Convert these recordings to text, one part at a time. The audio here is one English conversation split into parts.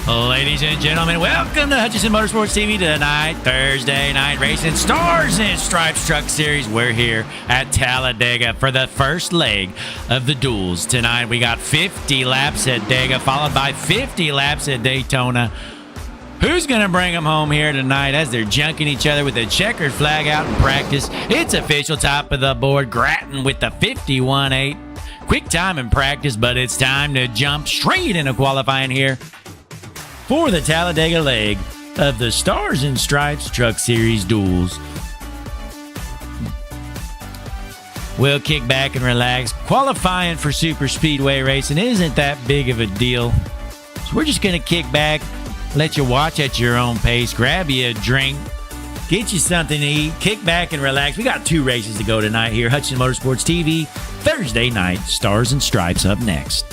Ladies and gentlemen, welcome to Hutchinson Motorsports TV tonight, Thursday night racing Stars and Stripes Truck Series. We're here at Talladega for the first leg of the Duels. Tonight we got 50 laps at Dega, followed by 50 laps at Daytona. Who's going to bring them home here tonight as they're junking each other with a checkered flag out in practice? It's official, top of the board, Grattan with the 51.8. Quick time in practice, but it's time to jump straight into qualifying here for the Talladega leg of the Stars and Stripes Truck Series Duels. We'll kick back and relax. Qualifying for super speedway racing isn't that big of a deal. So we're just going to kick back, let you watch at your own pace, grab you a drink, get you something to eat, kick back and relax. We got 2 races to go tonight here. Hutchinson Motorsports TV, Thursday night, Stars and Stripes up next.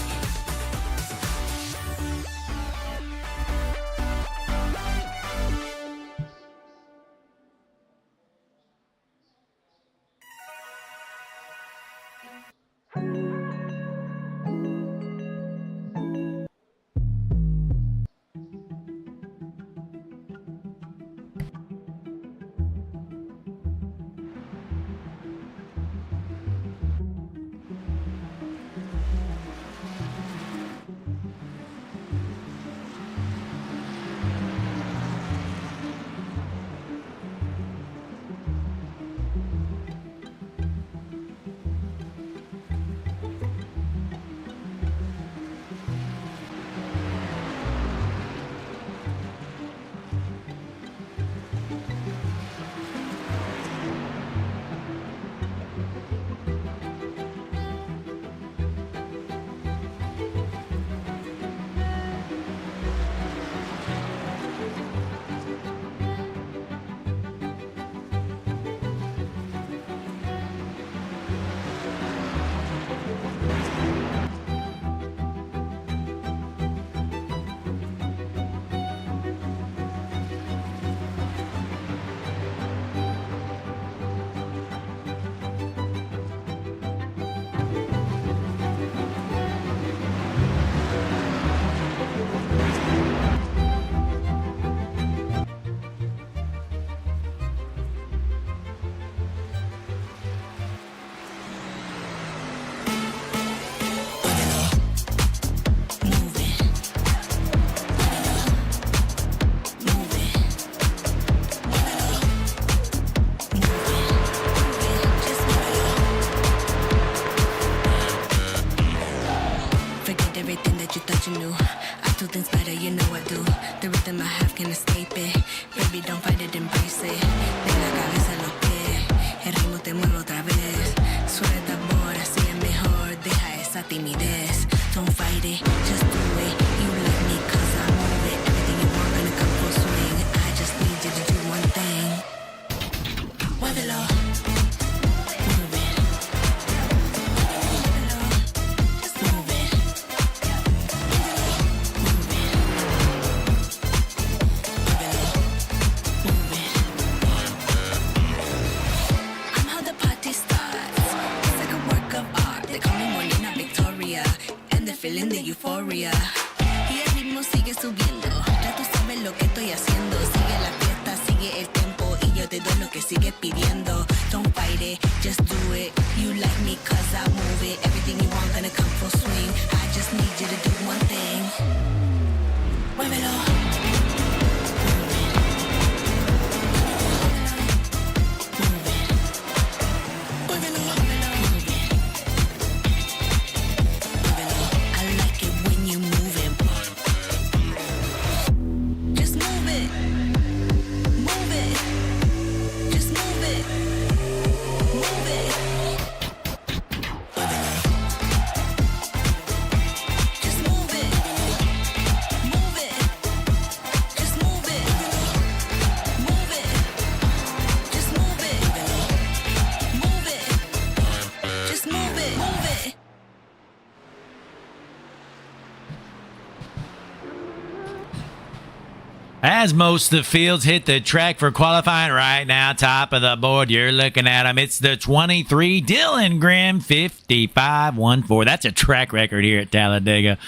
As most of the fields hit the track for qualifying right now, top of the board, you're looking at them. It's the 23, Dylan Grimm, 55.14. That's a track record here at Talladega.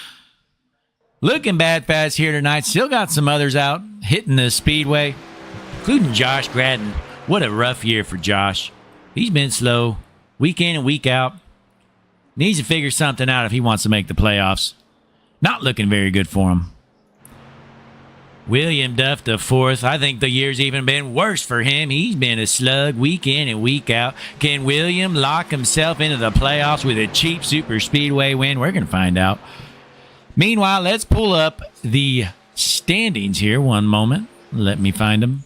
Looking bad fast here tonight. Still got some others out hitting the speedway, including Josh Gratton. What a rough year for Josh. He's been slow week in and week out. Needs to figure something out if he wants to make the playoffs. Not looking very good for him. William Duff the fourth. I think the year's even been worse for him. He's been a slug week in and week out. Can William lock himself into the playoffs with a cheap super speedway win? We're going to find out. Meanwhile, let's pull up the standings here. One moment. Let me find them.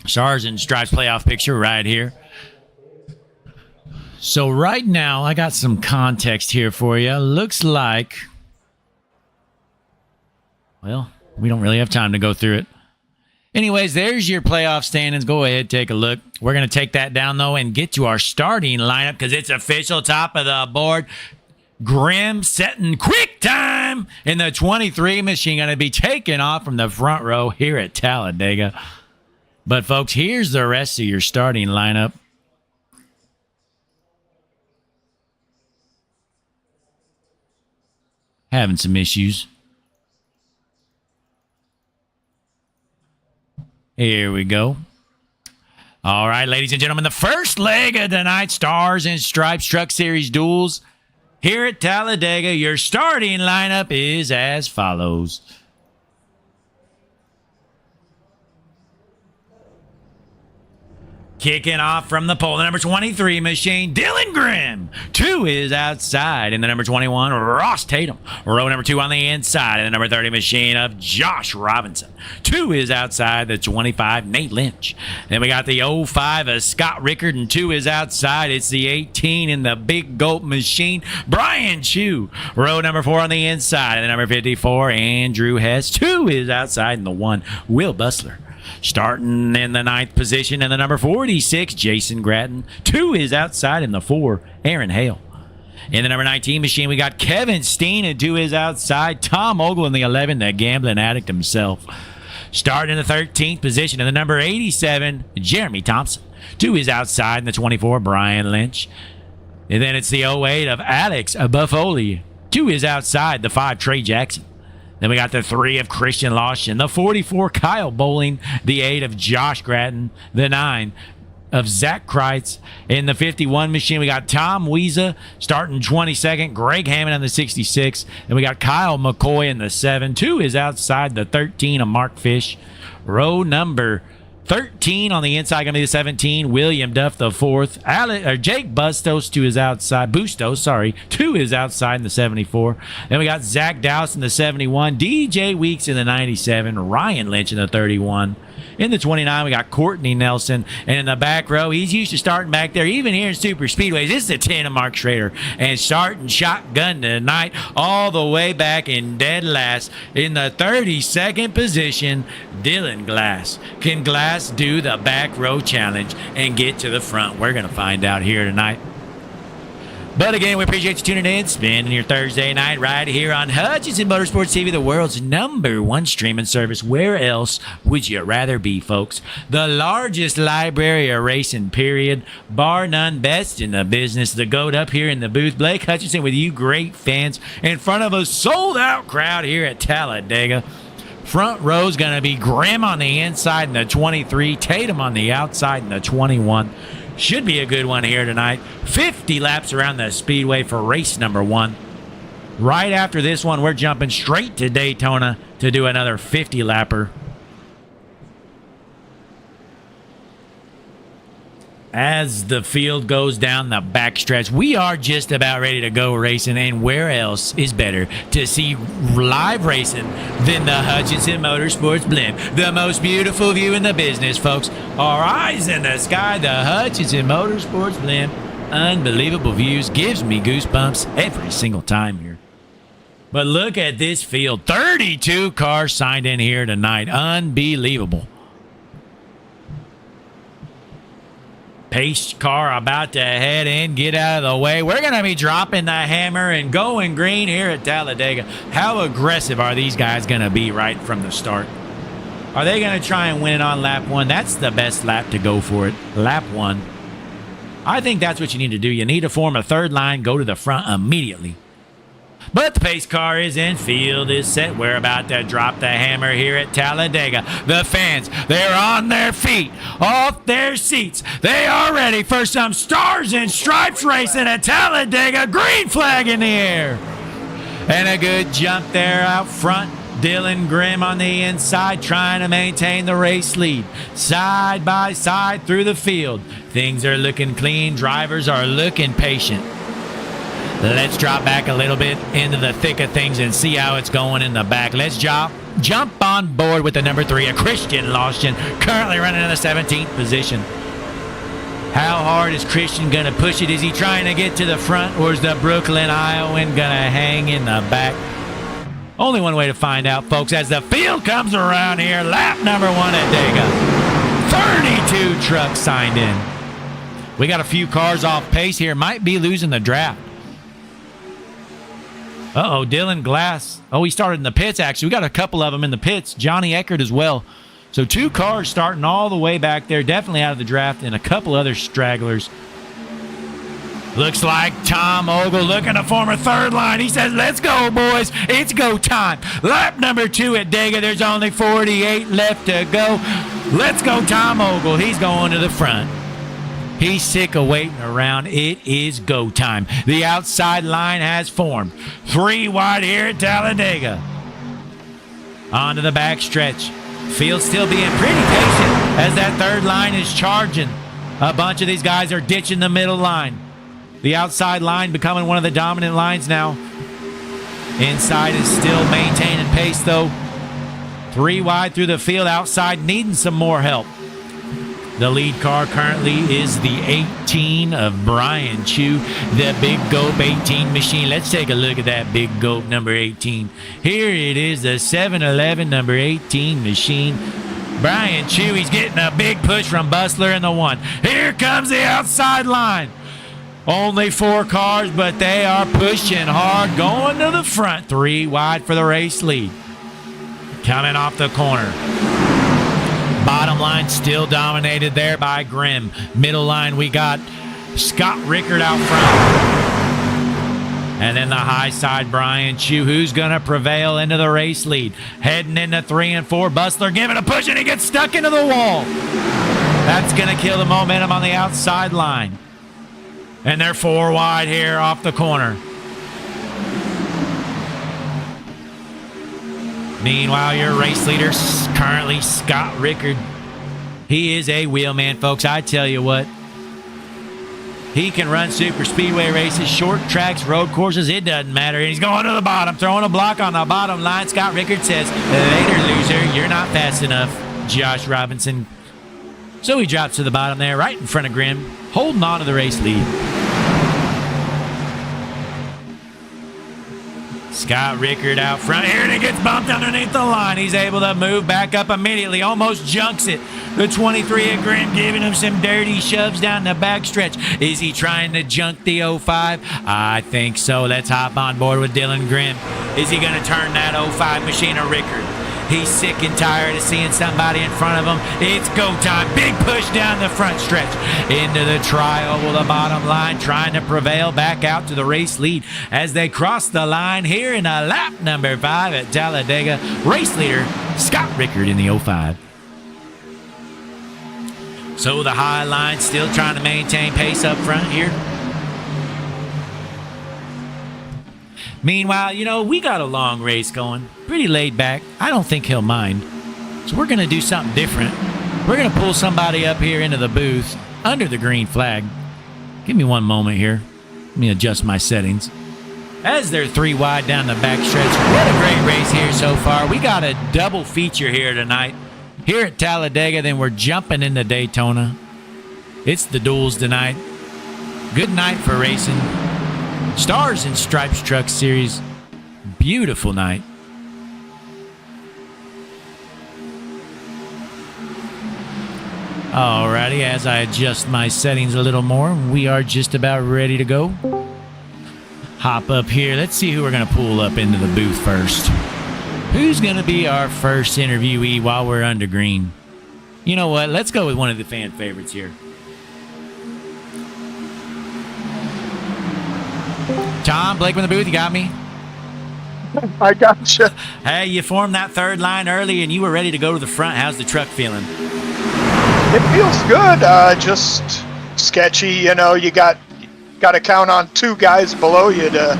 Stars and Stripes playoff picture right here. So right now, I got some context here for you. Looks like, well, we don't really have time to go through it. Anyways, there's your playoff standings. Go ahead, take a look. We're going to take that down, though, and get to our starting lineup because it's official. Top of the board. Grim setting quick time in the 23 machine. Going to be taken off from the front row here at Talladega. But, folks, here's the rest of your starting lineup. Having some issues. Here we go. All right, ladies and gentlemen, the first leg of tonight's Stars and Stripes Truck Series Duels here at Talladega. Your starting lineup is as follows. Kicking off from the pole, the number 23 machine, Dylan Grimm. 2 is outside in the number 21, Ross Tatum. Row number 2 on the inside in the number 30 machine of Josh Robinson. 2 is outside the 25, Nate Lynch. Then we got the 05 of Scott Rickard, and 2 is outside. It's the 18 in the Big Gulp machine, Brian Chu. Row number 4 on the inside in the number 54, Andrew Hess. 2 is outside in the 1, Will Bustler. Starting in the 9th position in the number 46, Jason Gratton. 2 is outside in the 4, Aaron Hale. In the number 19 machine, we got Kevin Steen, and 2 is outside. Tom Ogle in the 11, the gambling addict himself. Starting in the 13th position in the number 87, Jeremy Thompson. 2 is outside in the 24, Brian Lynch. And then it's the 08 of Alex Buffoli. 2 is outside the 5, Trey Jackson. Then we got the 3 of Christian Lawson, the 44, Kyle Bowling, the 8 of Josh Gratton, the 9 of Zach Kreitz. In the 51 machine, we got Tom Wiesa starting 22nd, Greg Hammond on the 66. Then we got Kyle McCoy in the 7. 2 is outside the 13 of Mark Fish. Row number 13 on the inside, going to be the 17, William Duff the 4th. Jake Bustos, 2 is outside. 2 is outside in the 74. Then we got Zach Dowse in the 71, DJ Weeks in the 97, Ryan Lynch in the 31. In the 29, we got Courtney Nelson. And in the back row, he's used to starting back there, even here in Super Speedways. This is the 10 of Mark Schrader. And starting shotgun tonight all the way back in dead last in the 32nd position, Dylan Glass. Can Glass do the back row challenge and get to the front? We're going to find out here tonight. But again, we appreciate you tuning in, spending your Thursday night right here on Hutchinson Motorsports TV, the world's #1 streaming service. Where else would you rather be, folks? The largest library of racing, period. Bar none, best in the business. The GOAT up here in the booth. Blake Hutchinson with you great fans in front of a sold-out crowd here at Talladega. Front row's going to be Grimm on the inside in the 23, Tatum on the outside in the 21. Should be a good one here tonight. 50 laps around the speedway for race number 1. Right after this one, we're jumping straight to Daytona to do another 50-lapper. As the field goes down the backstretch, we are just about ready to go racing, and where else is better to see live racing than the Hutchinson Motorsports Blimp? The most beautiful view in the business, folks. Our eyes in the sky, the Hutchinson Motorsports Blimp. Unbelievable views, gives me goosebumps every single time here. But look at this field. 32 cars signed in here tonight. Unbelievable. Pace car about to head in, get out of the way. We're going to be dropping the hammer and going green here at Talladega. How aggressive are these guys going to be right from the start? Are they going to try and win it on lap 1? That's the best lap to go for it. Lap 1. I think that's what you need to do. You need to form a third line, go to the front immediately. But the pace car is in, field is set. We're about to drop the hammer here at Talladega. The fans, they're on their feet, off their seats. They are ready for some stars and stripes racing at Talladega. Green flag in the air. And a good jump there out front. Dylan Grimm on the inside trying to maintain the race lead. Side by side through the field. Things are looking clean. Drivers are looking patient. Let's drop back a little bit into the thick of things and see how it's going in the back. Let's jump on board with the number 3, a Christian Lauschen, currently running in the 17th position. How hard is Christian going to push it? Is he trying to get to the front, or is the Brooklyn Iowan going to hang in the back? Only one way to find out, folks, as the field comes around here. Lap number 1 at Dega. 32 trucks signed in. We got a few cars off pace here. Might be losing the draft. Uh-oh, Dylan Glass. Oh, he started in the pits, actually. We got a couple of them in the pits. Johnny Eckert as well. So 2 cars starting all the way back there, definitely out of the draft, and a couple other stragglers. Looks like Tom Ogle looking to form a third line. He says, let's go, boys. It's go time. Lap number 2 at Dega. There's only 48 left to go. Let's go, Tom Ogle. He's going to the front. He's sick of waiting around. It is go time. The outside line has formed. 3 wide here at Talladega. Onto the back stretch. Field still being pretty patient as that third line is charging. A bunch of these guys are ditching the middle line. The outside line becoming one of the dominant lines now. Inside is still maintaining pace, though. 3 wide through the field. Outside needing some more help. The lead car currently is the 18 of Brian Chu, the Big Gulp 18 machine. Let's take a look at that Big Gulp number 18. Here it is, the 711 number 18 machine. Brian Chu, he's getting a big push from Bustler in the 1. Here comes the outside line. Only 4 cars, but they are pushing hard, going to the front. 3 wide for the race lead. Coming off the corner. Bottom line still dominated there by Grimm. Middle line, we got Scott Rickard out front. And then the high side, Brian Chu, who's going to prevail into the race lead. Heading into 3 and 4. Bustler giving a push, and he gets stuck into the wall. That's going to kill the momentum on the outside line. And they're 4 wide here off the corner. Meanwhile, your race leader, currently Scott Rickard. He is a wheelman, folks. I tell you what. He can run super speedway races, short tracks, road courses. It doesn't matter. He's going to the bottom, throwing a block on the bottom line. Scott Rickard says, later, loser, you're not fast enough, Josh Robinson. So he drops to the bottom there, right in front of Grimm, holding on to the race lead. Scott Rickard out front here, and he gets bumped underneath the line. He's able to move back up immediately, almost junks it. The 23 of Grimm giving him some dirty shoves down the backstretch. Is he trying to junk the 05? I think so. Let's hop on board with Dylan Grimm. Is he going to turn that 05 machine of Rickard? He's sick and tired of seeing somebody in front of him. It's go time. Big push down the front stretch. Into the tri-oval, the bottom line, trying to prevail back out to the race lead as they cross the line here in a lap number 5 at Talladega. Race leader, Scott Rickard in the 05. So the high line still trying to maintain pace up front here. Meanwhile, you know, we got a long race going. Pretty laid back. I don't think he'll mind. So we're going to do something different. We're going to pull somebody up here into the booth under the green flag. Give me one moment here. Let me adjust my settings. As they're 3 wide down the back stretch. What a great race here so far. We got a double feature here tonight. Here at Talladega, then we're jumping into Daytona. It's the Duels tonight. Good night for racing. Stars and Stripes Truck Series. Beautiful night. Alrighty, as I adjust my settings a little more, we are just about ready to go. Hop up here. Let's see who we're going to pull up into the booth first. Who's going to be our first interviewee while we're under green? You know what? Let's go with one of the fan favorites here. Tom, Blake in the booth, you got me? I gotcha. Hey, you formed that third line early and you were ready to go to the front. How's the truck feeling? It feels good. Just sketchy. You got to count on 2 guys below you to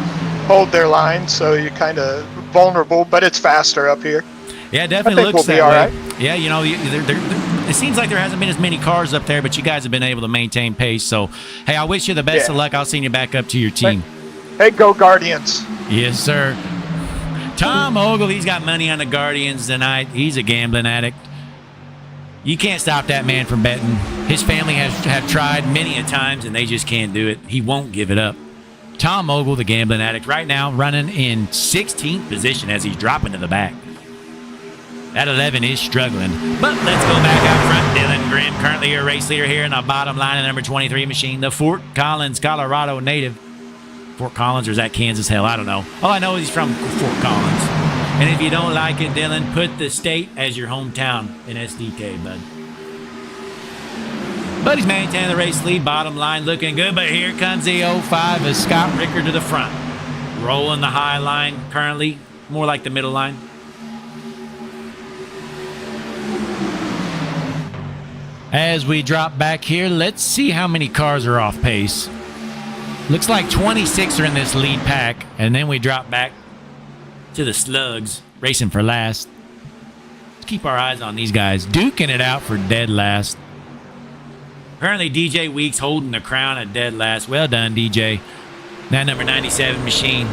hold their line, so you're kind of vulnerable. But it's faster up here. Yeah, it definitely looks we'll that way. Right. Yeah, it seems like there hasn't been as many cars up there, but you guys have been able to maintain pace. So, hey, I wish you the best of luck. I'll send you back up to your team. Hey, go Guardians. Yes, sir. Tom Ogle, he's got money on the Guardians tonight. He's a gambling addict. You can't stop that man from betting. His family have tried many a times, and they just can't do it. He won't give it up. Tom Ogle, the gambling addict, right now running in 16th position as he's dropping to the back. That 11 is struggling. But let's go back out front. Dylan Grimm, currently your race leader here in the bottom line of the number 23 machine, the Fort Collins, Colorado native. Fort Collins, or is that Kansas? Hell, I don't know. All I know is he's from Fort Collins. And if you don't like it, Dylan, put the state as your hometown in SDK, bud. But he's maintaining the race lead. Bottom line looking good. But here comes the 05 of Scott Rickard to the front. Rolling the high line currently. More like the middle line. As we drop back here, let's see how many cars are off pace. Looks like 26 are in this lead pack. And then we drop back to the slugs, racing for last. Let's keep our eyes on these guys. Duking it out for dead last. Apparently, DJ Weeks holding the crown at dead last. Well done, DJ. That number 97 machine.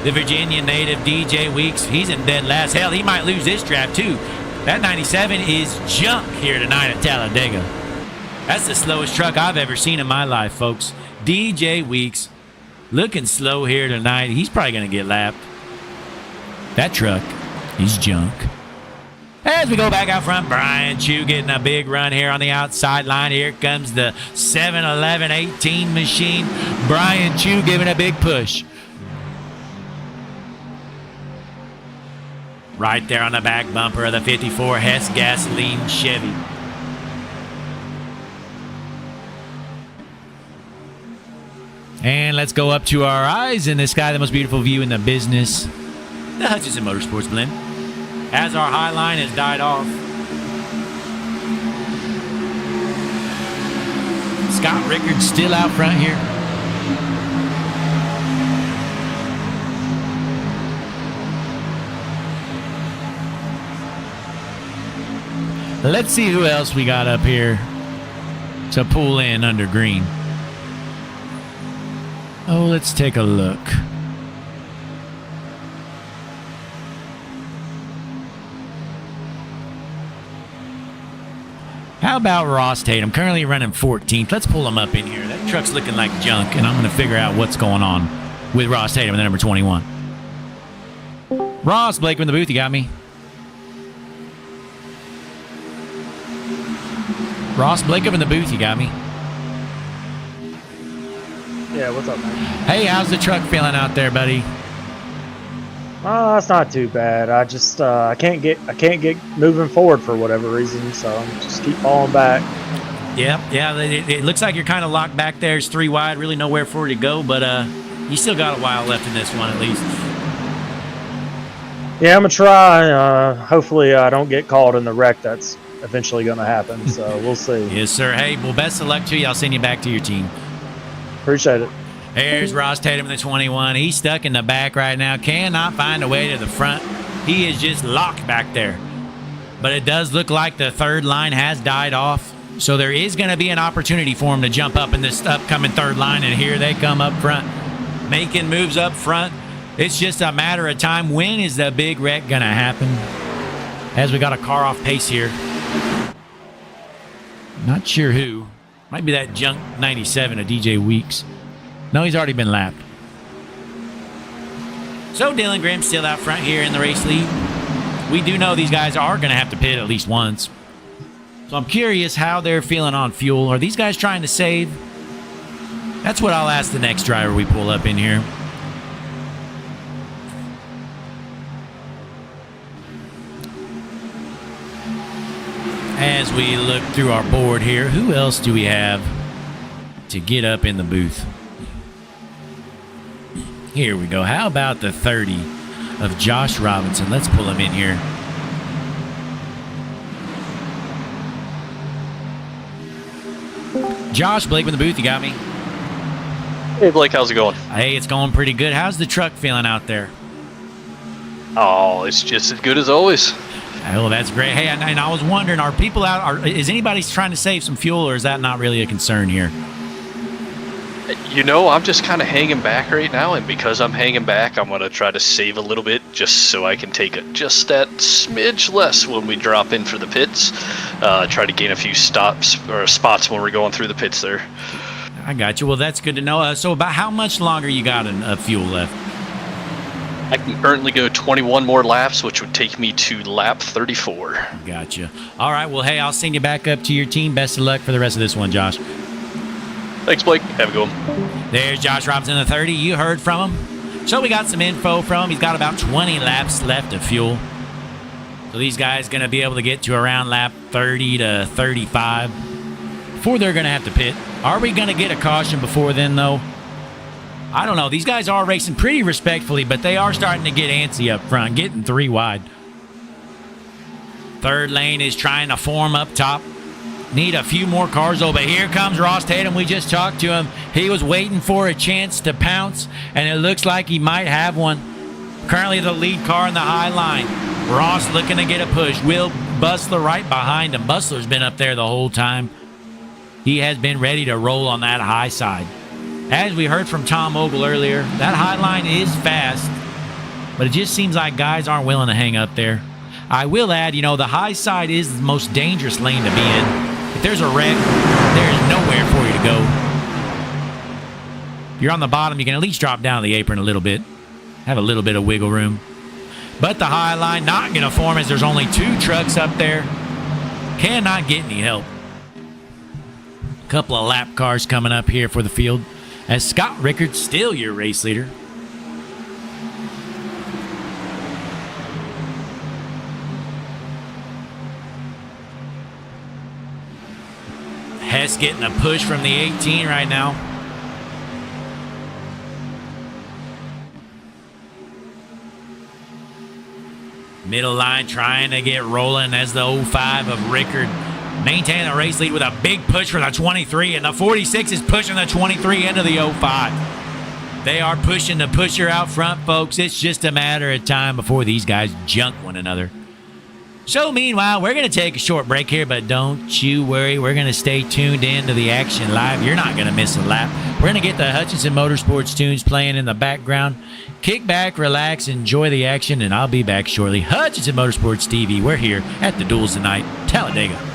The Virginia native DJ Weeks, he's in dead last. Hell, he might lose this draft, too. That 97 is junk here tonight at Talladega. That's the slowest truck I've ever seen in my life, folks. DJ Weeks looking slow here tonight. He's probably going to get lapped. That truck is junk. As we go back out front, Brian Chu getting a big run here on the outside line. Here comes the 7-11-18 machine. Brian Chu giving a big push. Right there on the back bumper of the 54 Hess gasoline Chevy. And let's go up to our eyes in the sky, the most beautiful view in the business. The Hutchinson Motorsports blend. As our high line has died off. Scott Rickard still out front here. Let's see who else we got up here to pull in under green. Oh, let's take a look. How about Ross Tatum? Currently running 14th. Let's pull him up in here. That truck's looking like junk, and I'm going to figure out what's going on with Ross Tatum in the number 21. Ross, Blake in the booth, you got me? Ross, Blake up in the booth, you got me? Yeah, what's up, man? Hey, how's the truck feeling out there, buddy? That's not too bad. I just I can't get moving forward for whatever reason, so I'm just keep falling back. Yeah. It looks like you're kind of locked back there. It's 3 wide, really nowhere for you to go, but you still got a while left in this one at least. Yeah, I'm gonna try. Hopefully, I don't get caught in the wreck that's eventually gonna happen. So we'll see. Yes, sir. Hey, well, best of luck to you. I'll send you back to your team. Appreciate it. There's Ross Tatum in the 21. He's stuck in the back right now. Cannot find a way to the front. He is just locked back there. But it does look like the third line has died off. So there is going to be an opportunity for him to jump up in this upcoming third line. And here they come up front, making moves up front. It's just a matter of time. When is the big wreck going to happen? As we got a car off pace here. Not sure who. Might be that junk 97 of DJ Weeks. No, he's already been lapped. So Dylan Grimm's still out front here in the race lead. We do know these guys are going to have to pit at least once. So I'm curious how they're feeling on fuel. Are these guys trying to save? That's what I'll ask the next driver we pull up in here. As we look through our board here, who else do we have to get up in the booth? Here we go. How about the 30 of Josh Robinson. Let's pull him in here. Josh, Blake in the booth, you got me? Hey Blake, how's it going? Hey, it's going pretty good. How's the truck feeling out there? Oh, it's just as good as always. Oh, that's great. Hey, and I was wondering, are people out, is anybody trying to save some fuel, or is that not really a concern here? You know, I'm just kind of hanging back right now, and because I'm hanging back, I'm going to try to save a little bit just so I can take just that smidge less when we drop in for the pits. Try to gain a few stops or spots when we're going through the pits there. I got you. Well, that's good to know. So about how much longer you got in fuel left? I can currently go 21 more laps, which would take me to lap 34. Gotcha. All right. Well, hey, I'll send you back up to your team. Best of luck for the rest of this one, Josh. Thanks, Blake. Have a good one. There's Josh Robinson, the 30. You heard from him. So we got some info from him. He's got about 20 laps left of fuel. So these guys going to be able to get to around lap 30 to 35 before they're going to have to pit. Are we going to get a caution before then, though? I don't know. These guys are racing pretty respectfully, but they are starting to get antsy up front, getting 3 wide. Third lane is trying to form up top. Need a few more cars, though, but here comes Ross Tatum. We just talked to him. He was waiting for a chance to pounce, and it looks like he might have one. Currently the lead car in the high line. Ross looking to get a push. Will Bustler right behind him. Bustler's been up there the whole time. He has been ready to roll on that high side. As we heard from Tom Ogle earlier, that high line is fast, but it just seems like guys aren't willing to hang up there. I will add, you know, the high side is the most dangerous lane to be in. If there's a wreck, there's nowhere for you to go. If you're on the bottom, you can at least drop down the apron a little bit. Have a little bit of wiggle room. But the high line not going to form as there's only 2 trucks up there. Cannot get any help. A couple of lap cars coming up here for the field. As Scott Rickard, still your race leader. Hess getting a push from the 18 right now. Middle line trying to get rolling as the 05 of Rickard maintaining the race lead with a big push for the 23, and the 46 is pushing the 23 into the 05. They are pushing the pusher out front, folks. It's just a matter of time before these guys junk one another. So meanwhile, we're going to take a short break here, but don't you worry. We're going to stay tuned in to the action live. You're not going to miss a lap. We're going to get the Hutchinson Motorsports tunes playing in the background. Kick back, relax, enjoy the action, and I'll be back shortly. Hutchinson Motorsports TV. We're here at the Duels tonight, Talladega.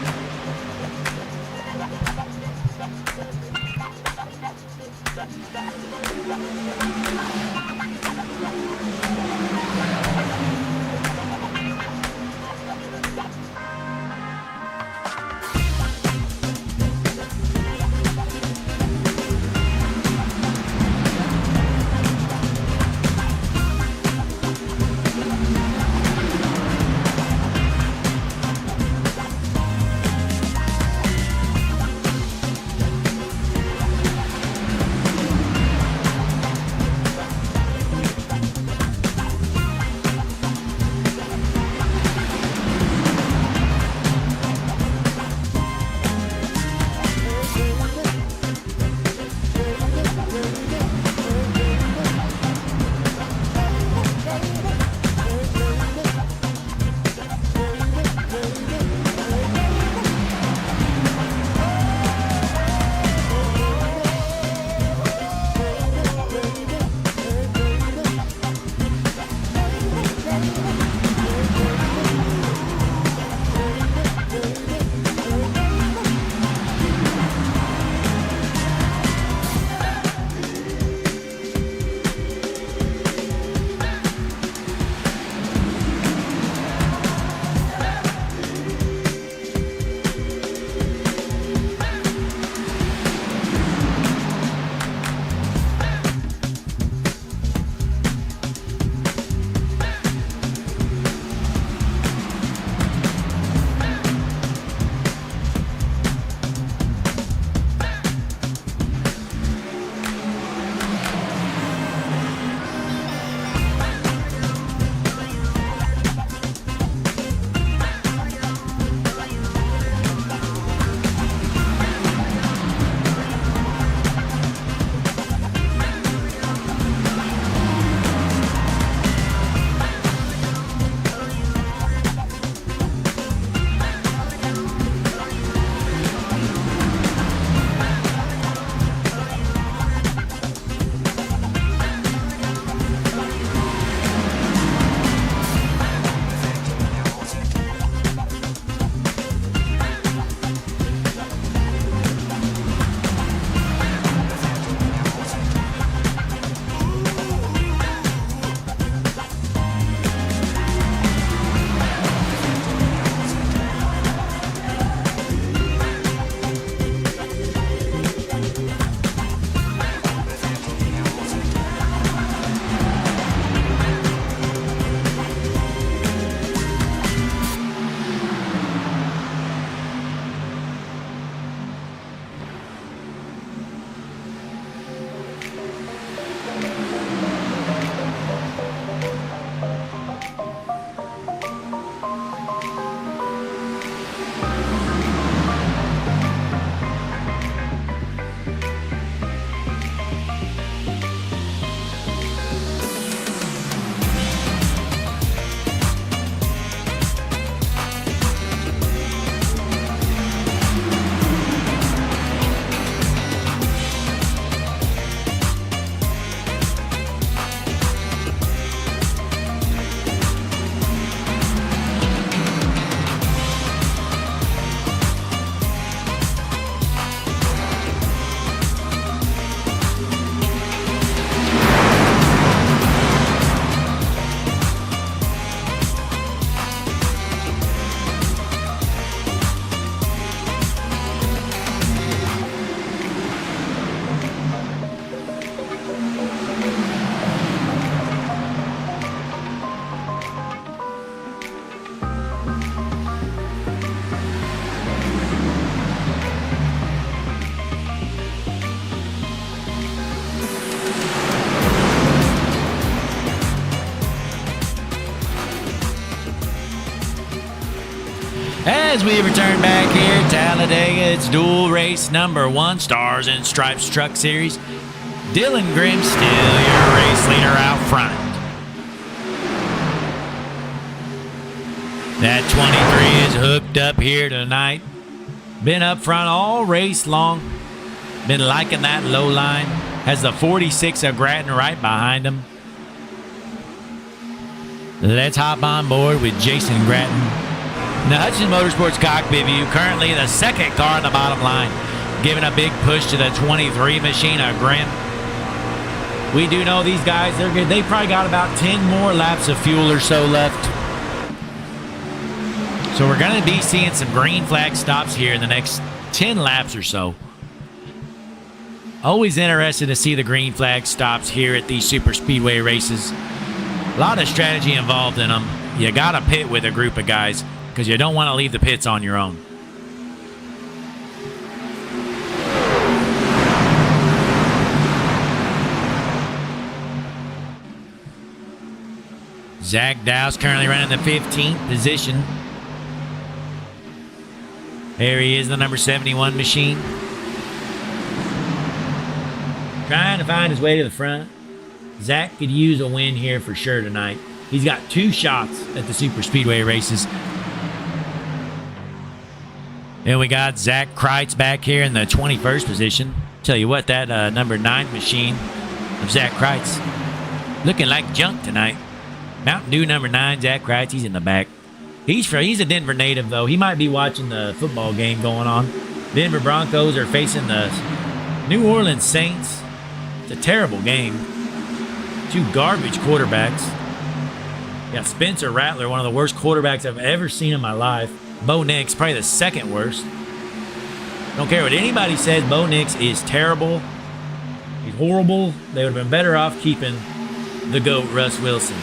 As we return back here, Talladega, it's dual race number 1, Stars and Stripes Truck Series. Dylan Grimm still your race leader out front. That 23 is hooked up here tonight. Been up front all race long. Been liking that low line. Has the 46 of Grattan right behind him. Let's hop on board with Jason Grattan. The Hutchins Motorsports cockpit view, currently the second car on the bottom line, giving a big push to the 23 machine of Grimm. We do know these guys, they're good. They probably got about 10 more laps of fuel or so left. So we're going to be seeing some green flag stops here in the next 10 laps or so. Always interested to see the green flag stops here at these super speedway races. A lot of strategy involved in them. You got to pit with a group of guys, because you don't want to leave the pits on your own. Zach Dow's currently running the 15th position. There he is, the number 71 machine. Trying to find his way to the front. Zach could use a win here for sure tonight. He's got 2 shots at the super speedway races. And we got Zach Kreitz back here in the 21st position. Tell you what, that number 9 machine of Zach Kreitz looking like junk tonight. Mountain Dew number 9, Zach Kreitz, he's in the back. He's a Denver native, though. He might be watching the football game going on. Denver Broncos are facing the New Orleans Saints. It's a terrible game. 2 garbage quarterbacks. Yeah, Spencer Rattler, one of the worst quarterbacks I've ever seen in my life. Bo Nix, probably the second worst. Don't care what anybody says, Bo Nix is terrible. He's horrible. They would have been better off keeping the GOAT, Russ Wilson.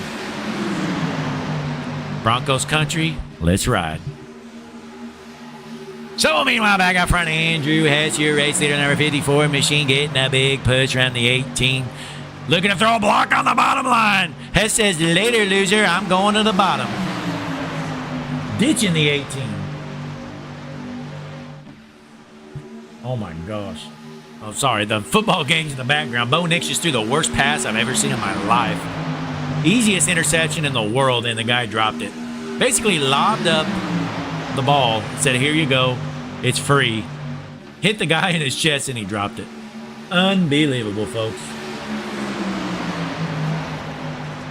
Broncos country, let's ride. So meanwhile, back out front, Andrew Hess, your race leader, number 54 machine, getting a big push around the 18. Looking to throw a block on the bottom line. Hess says, later, loser, I'm going to the bottom. Ditching the 18. Oh my gosh. Oh, sorry. The football game's in the background. Bo Nix just threw the worst pass I've ever seen in my life. Easiest interception in the world, and the guy dropped it. Basically lobbed up the ball, said, here you go. It's free. Hit the guy in his chest, and he dropped it. Unbelievable, folks.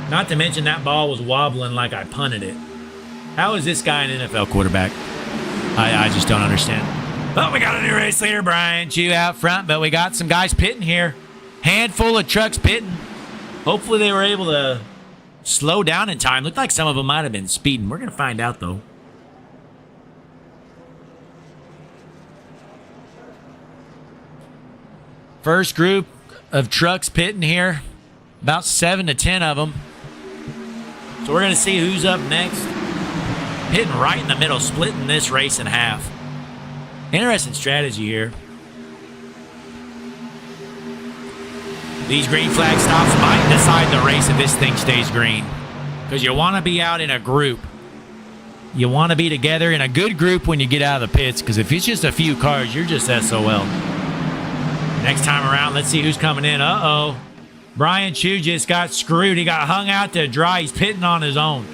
Not to mention that ball was wobbling like I punted it. How is this guy an NFL quarterback? I just don't understand. But we got a new race leader, Brian Chew, out front. But we got some guys pitting here. Handful of trucks pitting. Hopefully they were able to slow down in time. Looked like some of them might have been speeding. We're going to find out, though. First group of trucks pitting here. About 7 to 10 of them. So we're going to see who's up next. Hitting right in the middle, splitting this race in half. Interesting strategy here. These green flag stops might decide the race if this thing stays green. Because you want to be out in a group. You want to be together in a good group when you get out of the pits. Because if it's just a few cars, you're just SOL. Next time around, let's see who's coming in. Uh-oh. Brian Chew just got screwed. He got hung out to dry. He's pitting on his own.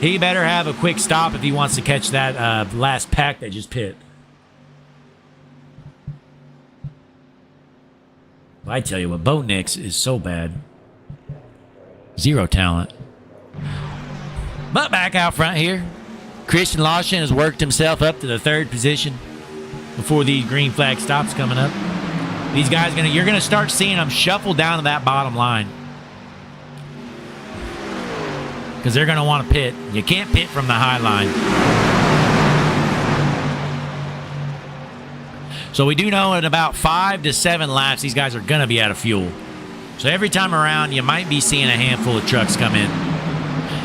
He better have a quick stop if he wants to catch that last pack that just pit. I tell you what, Bo Nix is so bad. Zero talent. But back out front here, Christian Lawson has worked himself up to the 3rd position before these green flag stops coming up. These guys, you're going to start seeing them shuffle down to that bottom line. Because they're going to want to pit. You can't pit from the high line. So we do know in about 5 to 7 laps, these guys are going to be out of fuel. So every time around, you might be seeing a handful of trucks come in.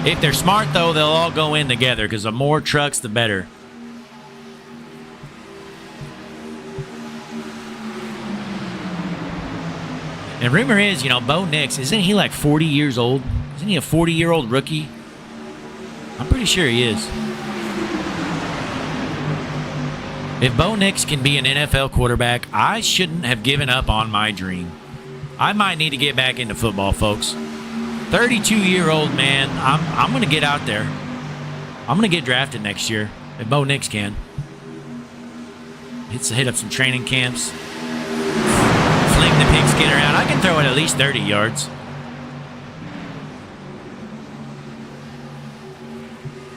If they're smart, though, they'll all go in together because the more trucks, the better. And rumor is, Bo Nix, isn't he like 40 years old? Isn't he a 40-year-old rookie? I'm pretty sure he is. If Bo Nix can be an NFL quarterback, I shouldn't have given up on my dream. I might need to get back into football, folks. 32-year-old man, I'm going to get out there. I'm going to get drafted next year if Bo Nix can. Hit up some training camps. Fling the pigskin around. I can throw it at least 30 yards.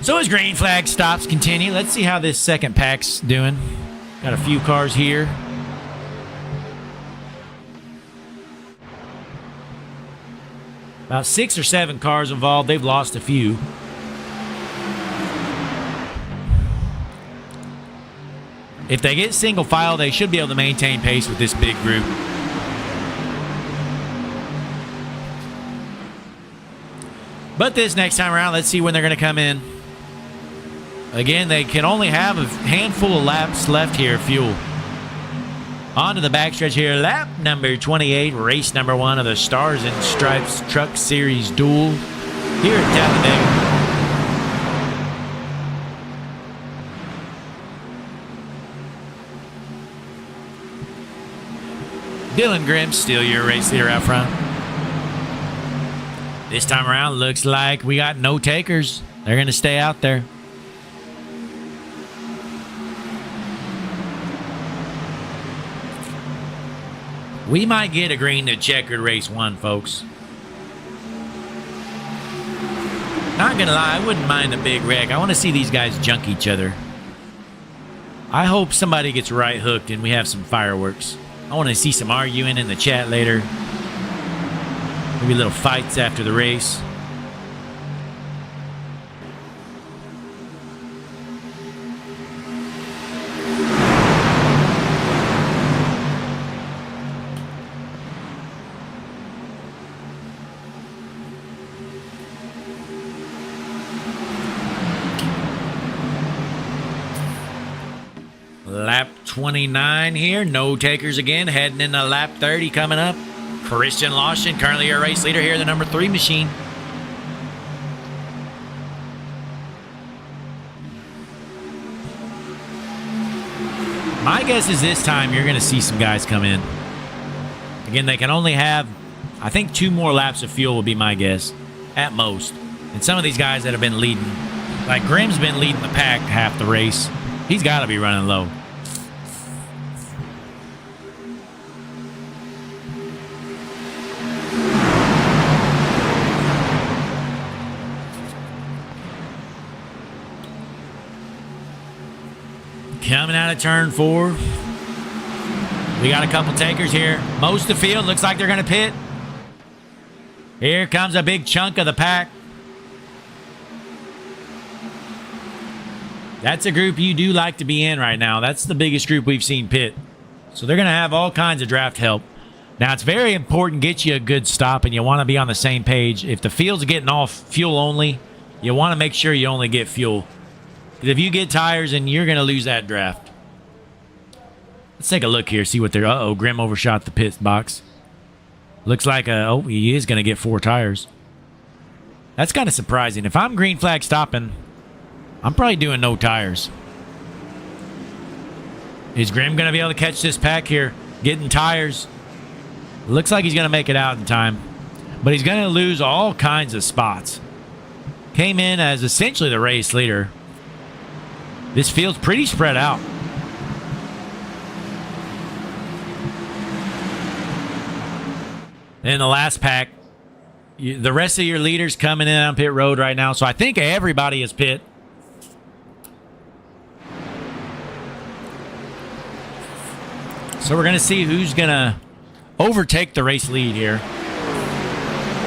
So as green flag stops continue, let's see how this second pack's doing. Got a few cars here. About 6 or 7 cars involved. They've lost a few. If they get single file, they should be able to maintain pace with this big group. But this next time around, let's see when they're going to come in. Again, they can only have a handful of laps left here, fuel. On to the backstretch here. Lap number 28, race number 1 of the Stars and Stripes Truck Series Duel here at Talladega. Dylan Grimm, still your race leader out front. This time around, looks like we got no takers. They're going to stay out there. We might get a green to checkered race 1, folks. Not gonna lie, I wouldn't mind a big wreck. I want to see these guys junk each other. I hope somebody gets right hooked and we have some fireworks. I want to see some arguing in the chat later. Maybe little fights after the race. Lap 29 here. No takers again. Heading into lap 30 coming up. Christian Lawson, currently your race leader here, the number 3 machine. My guess is this time you're going to see some guys come in. Again, they can only have, I think, 2 more laps of fuel will be my guess, at most. And some of these guys that have been leading, like Grimm's been leading the pack half the race. He's got to be running low. Coming out of turn 4. We got a couple takers here. Most of the field looks like they're going to pit. Here comes a big chunk of the pack. That's a group you do like to be in right now. That's the biggest group we've seen pit. So they're going to have all kinds of draft help. Now, it's very important to get you a good stop, and you want to be on the same page. If the field's getting off fuel only, you want to make sure you only get fuel. Because if you get tires, then you're going to lose that draft. Let's take a look here, see what they're... Uh-oh, Grimm overshot the pit box. Looks like, oh, he is going to get 4 tires. That's kind of surprising. If I'm green flag stopping... I'm probably doing no tires. Is Grimm going to be able to catch this pack here? Getting tires. Looks like he's going to make it out in time. But he's going to lose all kinds of spots. Came in as essentially the race leader. This field's pretty spread out. In the last pack, the rest of your leaders coming in on pit road right now. So I think everybody is pit. So we're going to see who's going to overtake the race lead here.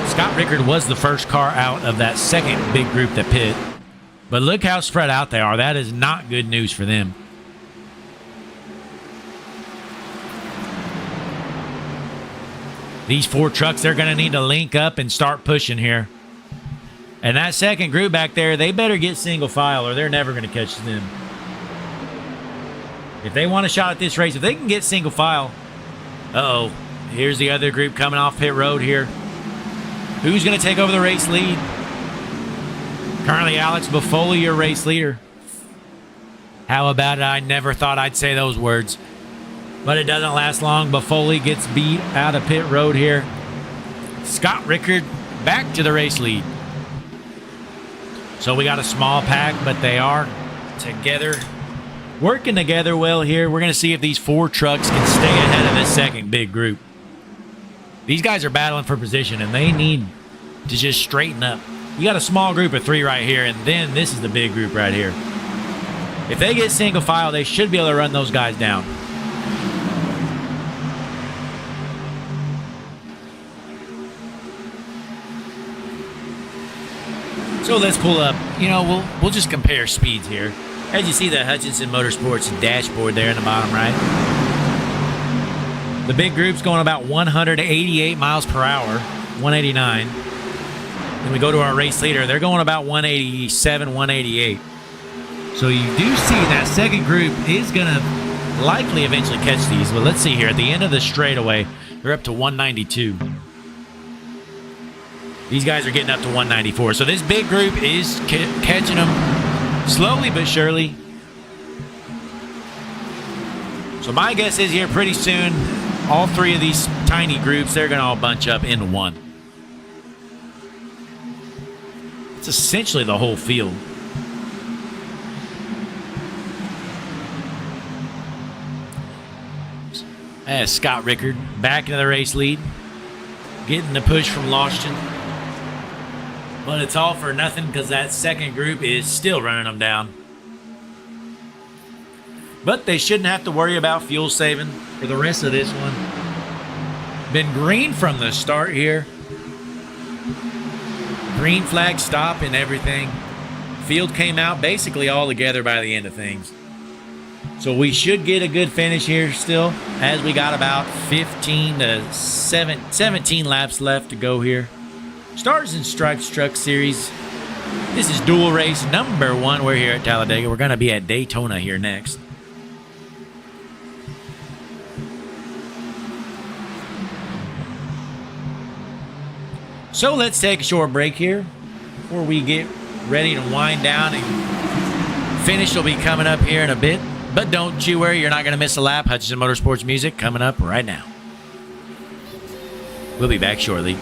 Scott Rickard was the first car out of that second big group that pit. But look how spread out they are. That is not good news for them. These 4 trucks, they're going to need to link up and start pushing here. And that second group back there, they better get single file or they're never going to catch them. If they want a shot at this race, if they can get single file. Uh-oh. Here's the other group coming off pit road here. Who's going to take over the race lead? Currently, Alex Buffoli, your race leader. How about it? I never thought I'd say those words. But it doesn't last long. Buffoli gets beat out of pit road here. Scott Rickard back to the race lead. So we got a small pack, but they are together, working together well here. We're going to see if these 4 trucks can stay ahead of this second big group. These guys are battling for position, and they need to just straighten up. You got a small group of 3 right here, and then this is the big group right here. If they get single file, they should be able to run those guys down. So let's pull up. You know, we'll just compare speeds here. As you see the Hutchinson Motorsports dashboard there in the bottom right. The big group's going about 188 miles per hour, 189. Then we go to our race leader. They're going about 187, 188. So you do see that second group is going to likely eventually catch these. But let's see here. At the end of the straightaway, they're up to 192. These guys are getting up to 194. So this big group is catching them slowly but surely. So my guess is here pretty soon, all 3 of these tiny groups, they're going to all bunch up into one. It's essentially the whole field. As Scott Rickard back into the race lead, getting the push from Lawson. But it's all for nothing because that second group is still running them down. But they shouldn't have to worry about fuel saving for the rest of this one. Been green from the start here. Green flag stop and everything. Field came out basically all together by the end of things. So we should get a good finish here still, as we got about 15 to 17 laps left to go here. Stars and Stripes Truck Series. This is dual race number 1. We're here at Talladega. We're going to be at Daytona here next. So let's take a short break here before we get ready to wind down, and finish will be coming up here in a bit. But don't you worry, you're not going to miss a lap. Hutchinson Motorsports music coming up right now. We'll be back shortly.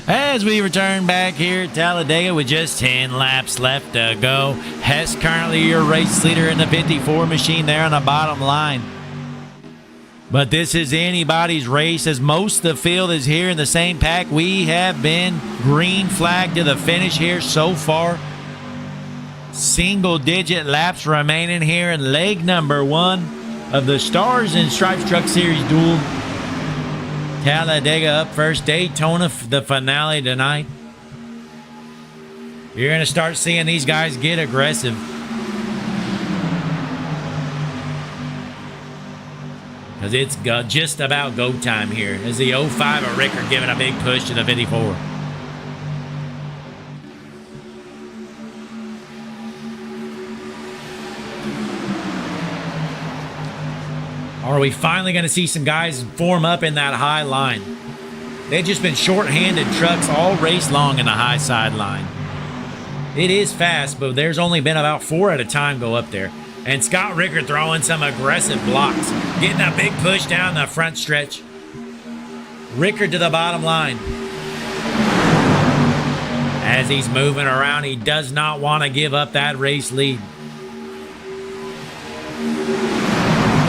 As we return back here at Talladega with just 10 laps left to go. Hess currently your race leader in the 54 machine there on the bottom line. But this is anybody's race as most of the field is here in the same pack. We have been green flag to the finish here so far. Single-digit laps remaining here in leg number 1 of the Stars and Stripes Truck Series duel. Talladega up first. Daytona, the finale tonight. You're going to start seeing these guys get aggressive. Because it's just about go time here. As the 05 of Rickard giving a big push to the 54. Are we finally going to see some guys form up in that high line? They've just been short-handed trucks all race long in the high side line. It is fast, but there's only been about 4 at a time go up there. And Scott Rickard throwing some aggressive blocks, getting a big push down the front stretch. Rickard to the bottom line. As he's moving around, he does not want to give up that race lead.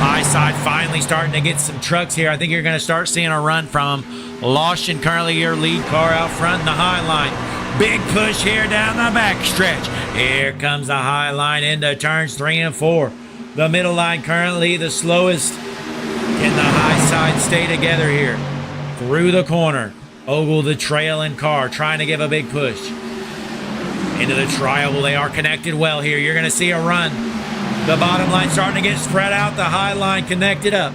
High side finally starting to get some trucks here. I think you're going to start seeing a run from him. Lawson currently your lead car out front in the high line. Big push here down the back stretch. Here comes the high line into turns 3 and 4. The middle line currently the slowest. Can the high side stay together here? Through the corner. Ogle the trailing car trying to give a big push. Into the triangle. They are connected well here. You're going to see a run. The bottom line starting to get spread out. The high line connected up.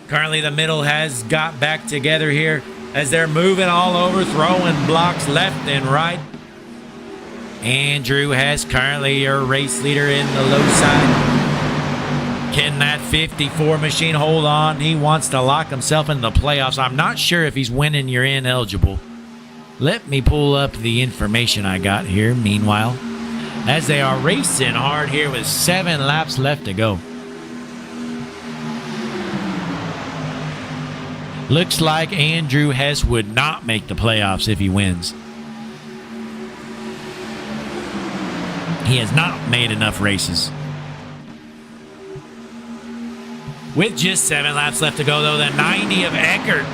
Currently the middle has got back together here as they're moving all over, throwing blocks left and right. Andrew has currently your race leader in the low side. Can that 54 machine hold on? He wants to lock himself into the playoffs. I'm not sure if he's winning, you're ineligible. Let me pull up the information I got here meanwhile, as they are racing hard here with 7 laps left to go. Looks like Andrew Hess would not make the playoffs if he wins. He has not made enough races. With just 7 laps left to go, though, the 90 of Eckert.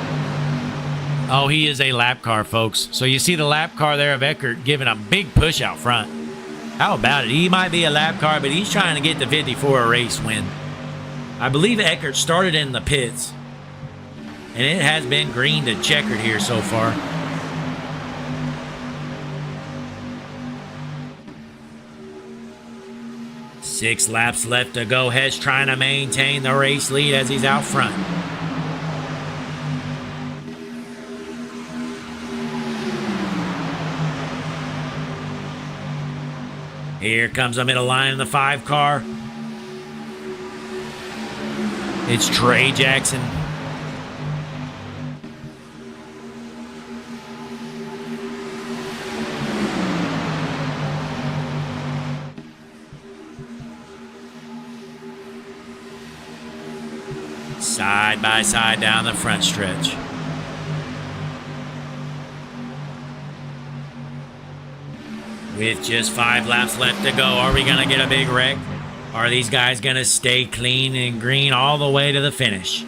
Oh, he is a lap car, folks. So you see the lap car there of Eckert giving a big push out front. How about it? He might be a lap car, but he's trying to get the 54 a race win. I believe Eckert started in the pits. And it has been green to checkered here so far. Six laps left to go. Hess trying to maintain the race lead as he's out front. Here comes the middle line in the 5 car. It's Trey Jackson. Side by side down the front stretch. With just 5 laps left to go, are we going to get a big wreck? Are these guys going to stay clean and green all the way to the finish?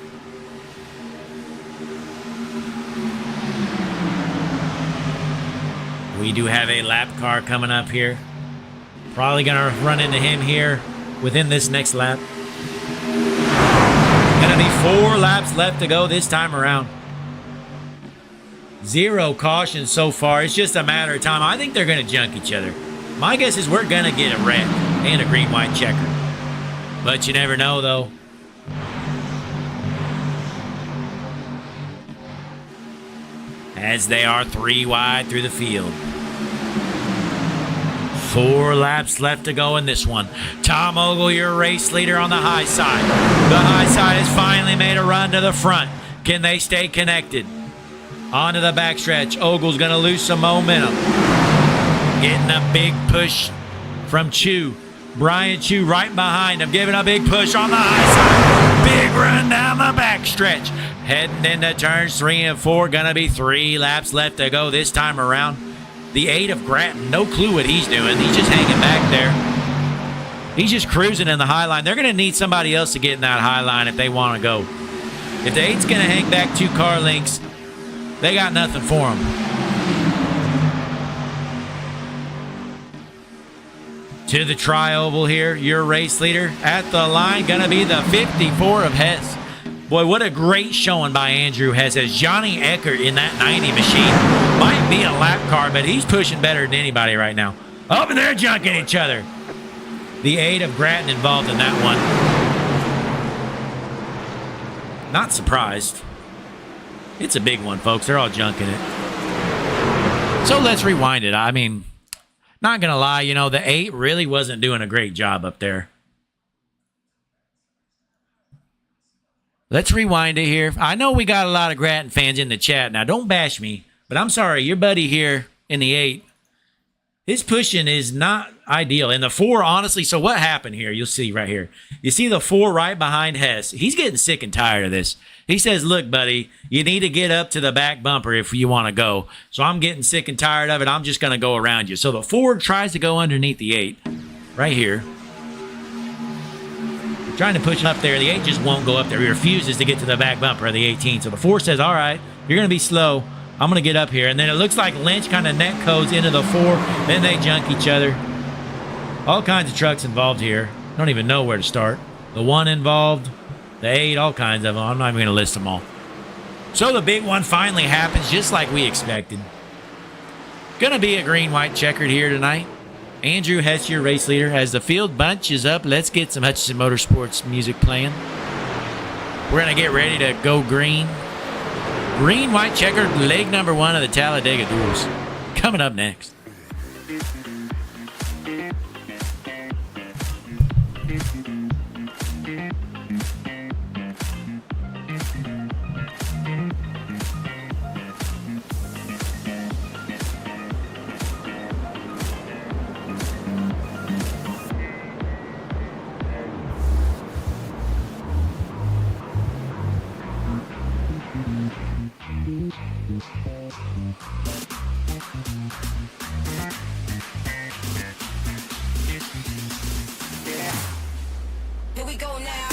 We do have a lap car coming up here. Probably going to run into him here within this next lap. Going to be 4 laps left to go this time around. 0 cautions so far. It's just a matter of time. I think they're going to junk each other. My guess is we're going to get a red and a green-white checker. But you never know, though. As they are 3 wide through the field. 4 laps left to go in this one. Tom Ogle, your race leader on the high side. The high side has finally made a run to the front. Can they stay connected? Onto the backstretch. Ogle's going to lose some momentum. Getting a big push from Chu. Brian Chu right behind him, giving a big push on the high side. Big run down the backstretch. Heading into turns 3 and 4. Gonna be 3 laps left to go this time around. The 8 of Grattan, no clue what he's doing. He's just hanging back there. He's just cruising in the high line. They're going to need somebody else to get in that high line if they want to go. If the 8's going to hang back 2 car lengths, they got nothing for him. To the tri-oval here, your race leader at the line, going to be the 54 of Hess. Boy, what a great showing by Andrew Hess as Johnny Eckert in that 90 machine. Might be a lap car, but he's pushing better than anybody right now. Up and they're junking each other. The 8 of Grattan involved in that one. Not surprised. It's a big one, folks. They're all junking it. So let's rewind it. I mean, not going to lie, you know, the 8 really wasn't doing a great job up there. Let's rewind it here. I know we got a lot of Grattan fans in the chat. Now, don't bash me, but I'm sorry. Your buddy here in the 8, his pushing is not ideal. And the 4, honestly, so what happened here? You'll see right here. You see the 4 right behind Hess. He's getting sick and tired of this. He says, look, buddy, you need to get up to the back bumper if you want to go. So I'm getting sick and tired of it. I'm just going to go around you. So the 4 tries to go underneath the 8 right here. Trying to push him up there. The 8 just won't go up there. He refuses to get to the back bumper of the 18. So the 4 says, all right, you're going to be slow. I'm going to get up here. And then it looks like Lynch kind of net codes into the 4. Then they junk each other. All kinds of trucks involved here. Don't even know where to start. The 1 involved. The 8, all kinds of them. I'm not even going to list them all. So the big one finally happens just like we expected. Going to be a green-white checkered here tonight. Andrew Hess, your race leader. As the field bunches up, let's get some Hutchinson Motorsports music playing. We're going to get ready to go green. Green, white, checkered, leg number 1 of the Talladega Duels. Coming up next. Here we go now.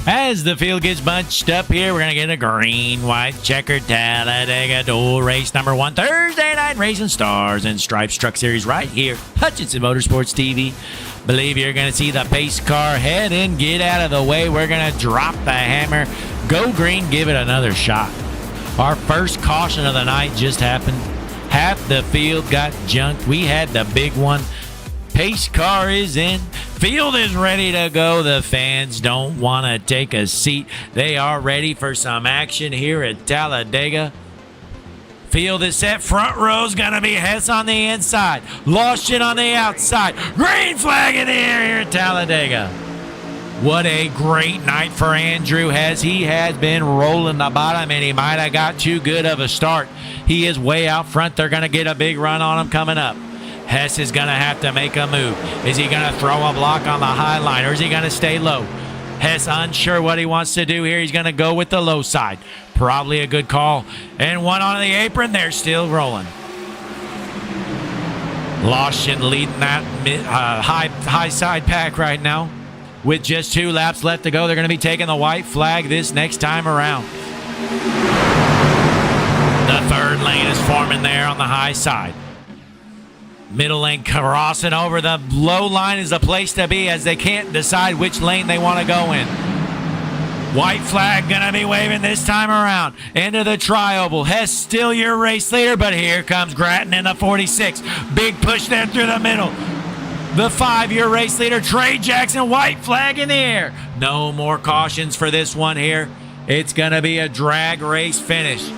As the field gets bunched up here, we're going to get a green-white checkered Talladega dual race number 1. Thursday night racing stars and stripes truck series right here. Hutchinson Motorsports TV. Believe you're going to see the pace car head in. Get out of the way. We're going to drop the hammer. Go green. Give it another shot. Our first caution of the night just happened. Half the field got junked. We had the big one. Pace car is in. Field is ready to go. The fans don't want to take a seat. They are ready for some action here at Talladega. Field is set. Front row's going to be Hess on the inside. Lawson on the outside. Green flag in the air here at Talladega. What a great night for Andrew Hess. He has been rolling the bottom, and he might have got too good of a start. He is way out front. They're going to get a big run on him coming up. Hess is going to have to make a move. Is he going to throw a block on the high line, or is he going to stay low? Hess unsure what he wants to do here. He's going to go with the low side. Probably a good call. And one on the apron. They're still rolling. Lawson leading that high side pack right now. With just 2 laps left to go, they're going to be taking the white flag this next time around. The third lane is forming there on the high side. Middle lane crossing over the low line is the place to be as they can't decide which lane they want to go in. White flag going to be waving this time around. Into the tri-oval. Hess still your race leader, but here comes Grattan in the 46. Big push there through the middle. The 5-year race leader, Trey Jackson, white flag in the air. No more cautions for this one here. It's going to be a drag race finish.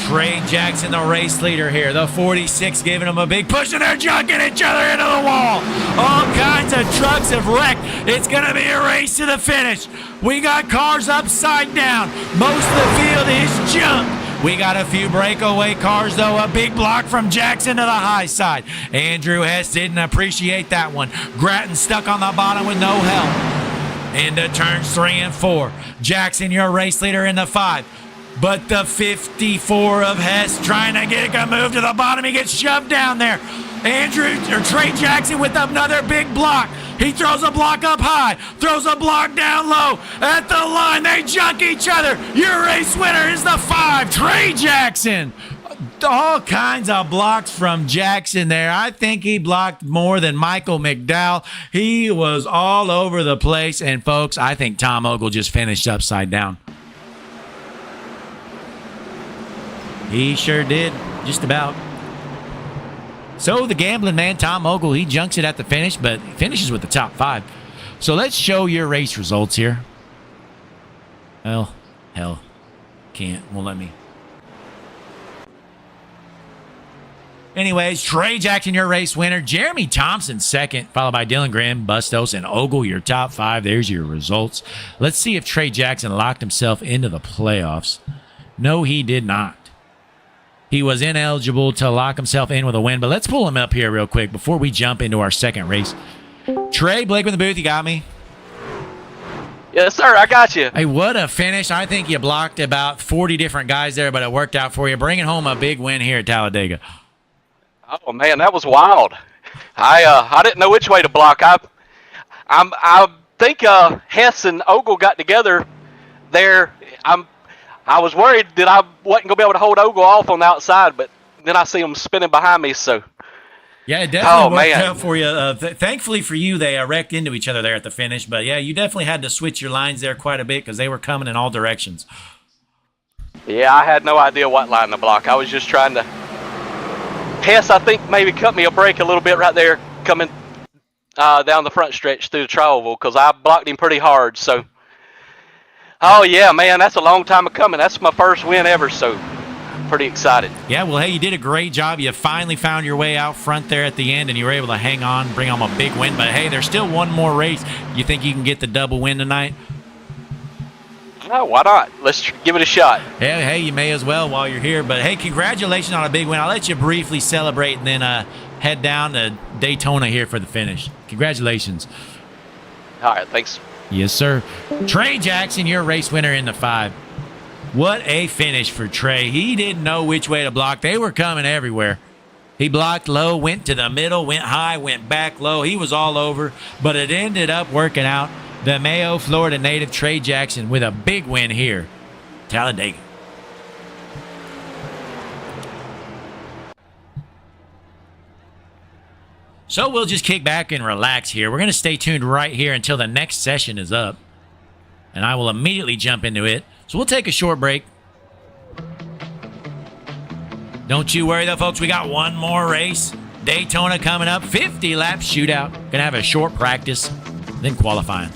Trey Jackson, the race leader here. The 46 giving him a big push, and they're junking each other into the wall. All kinds of trucks have wrecked. It's going to be a race to the finish. We got cars upside down. Most of the field is junked. We got a few breakaway cars, though. A big block from Jackson to the high side. Andrew Hess didn't appreciate that one. Grattan stuck on the bottom with no help. Into turns 3 and 4. Jackson, your race leader in the 5. But the 54 of Hess trying to get a move to the bottom. He gets shoved down there. Trey Jackson with another big block. He throws a block up high, throws a block down low. At the line, they junk each other. Your race winner is the 5, Trey Jackson. All kinds of blocks from Jackson there. I think he blocked more than Michael McDowell. He was all over the place. And, folks, I think Tom Ogle just finished upside down. He sure did, just about. So the gambling man, Tom Ogle, he junks it at the finish, but finishes with the top 5. So let's show your race results here. Well, hell, won't let me. Anyways, Trey Jackson, your race winner. Jeremy Thompson, second, followed by Dylan Grimm, Bustos, and Ogle, your top 5. There's your results. Let's see if Trey Jackson locked himself into the playoffs. No, he did not. He was ineligible to lock himself in with a win, but let's pull him up here real quick before we jump into our second race. Trey, Blake in the booth, you got me? Yes, sir, I got you. Hey, what a finish. I think you blocked about 40 different guys there, but it worked out for you. Bringing home a big win here at Talladega. Oh, man, that was wild. I didn't know which way to block. I think Hess and Ogle got together there. I was worried that I wasn't going to be able to hold Ogle off on the outside, but then I see him spinning behind me, so. Yeah, it definitely worked out for you. Thankfully for you, they wrecked into each other there at the finish, but yeah, you definitely had to switch your lines there quite a bit because they were coming in all directions. Yeah, I had no idea what line to block. I was just trying to. Hess, I think, maybe cut me a break a little bit right there coming down the front stretch through the tri-oval because I blocked him pretty hard, so. Oh, yeah, man, that's a long time coming. That's my first win ever, so pretty excited. Yeah, well, hey, you did a great job. You finally found your way out front there at the end, and you were able to hang on, bring home a big win. But, hey, there's still one more race. You think you can get the double win tonight? No, why not? Let's give it a shot. Yeah, hey, you may as well while you're here. But, hey, congratulations on a big win. I'll let you briefly celebrate and then head down to Daytona here for the finish. Congratulations. All right, thanks. Yes, sir. Trey Jackson, your race winner in the 5. What a finish for Trey. He didn't know which way to block. They were coming everywhere. He blocked low, went to the middle, went high, went back low. He was all over, but it ended up working out. the Mayo, Florida native Trey Jackson with a big win here. Talladega. So we'll just kick back and relax here. We're going to stay tuned right here until the next session is up. And I will immediately jump into it. So we'll take a short break. Don't you worry though, folks. We got one more race. Daytona coming up. 50-lap shootout. Going to have a short practice, then qualifying.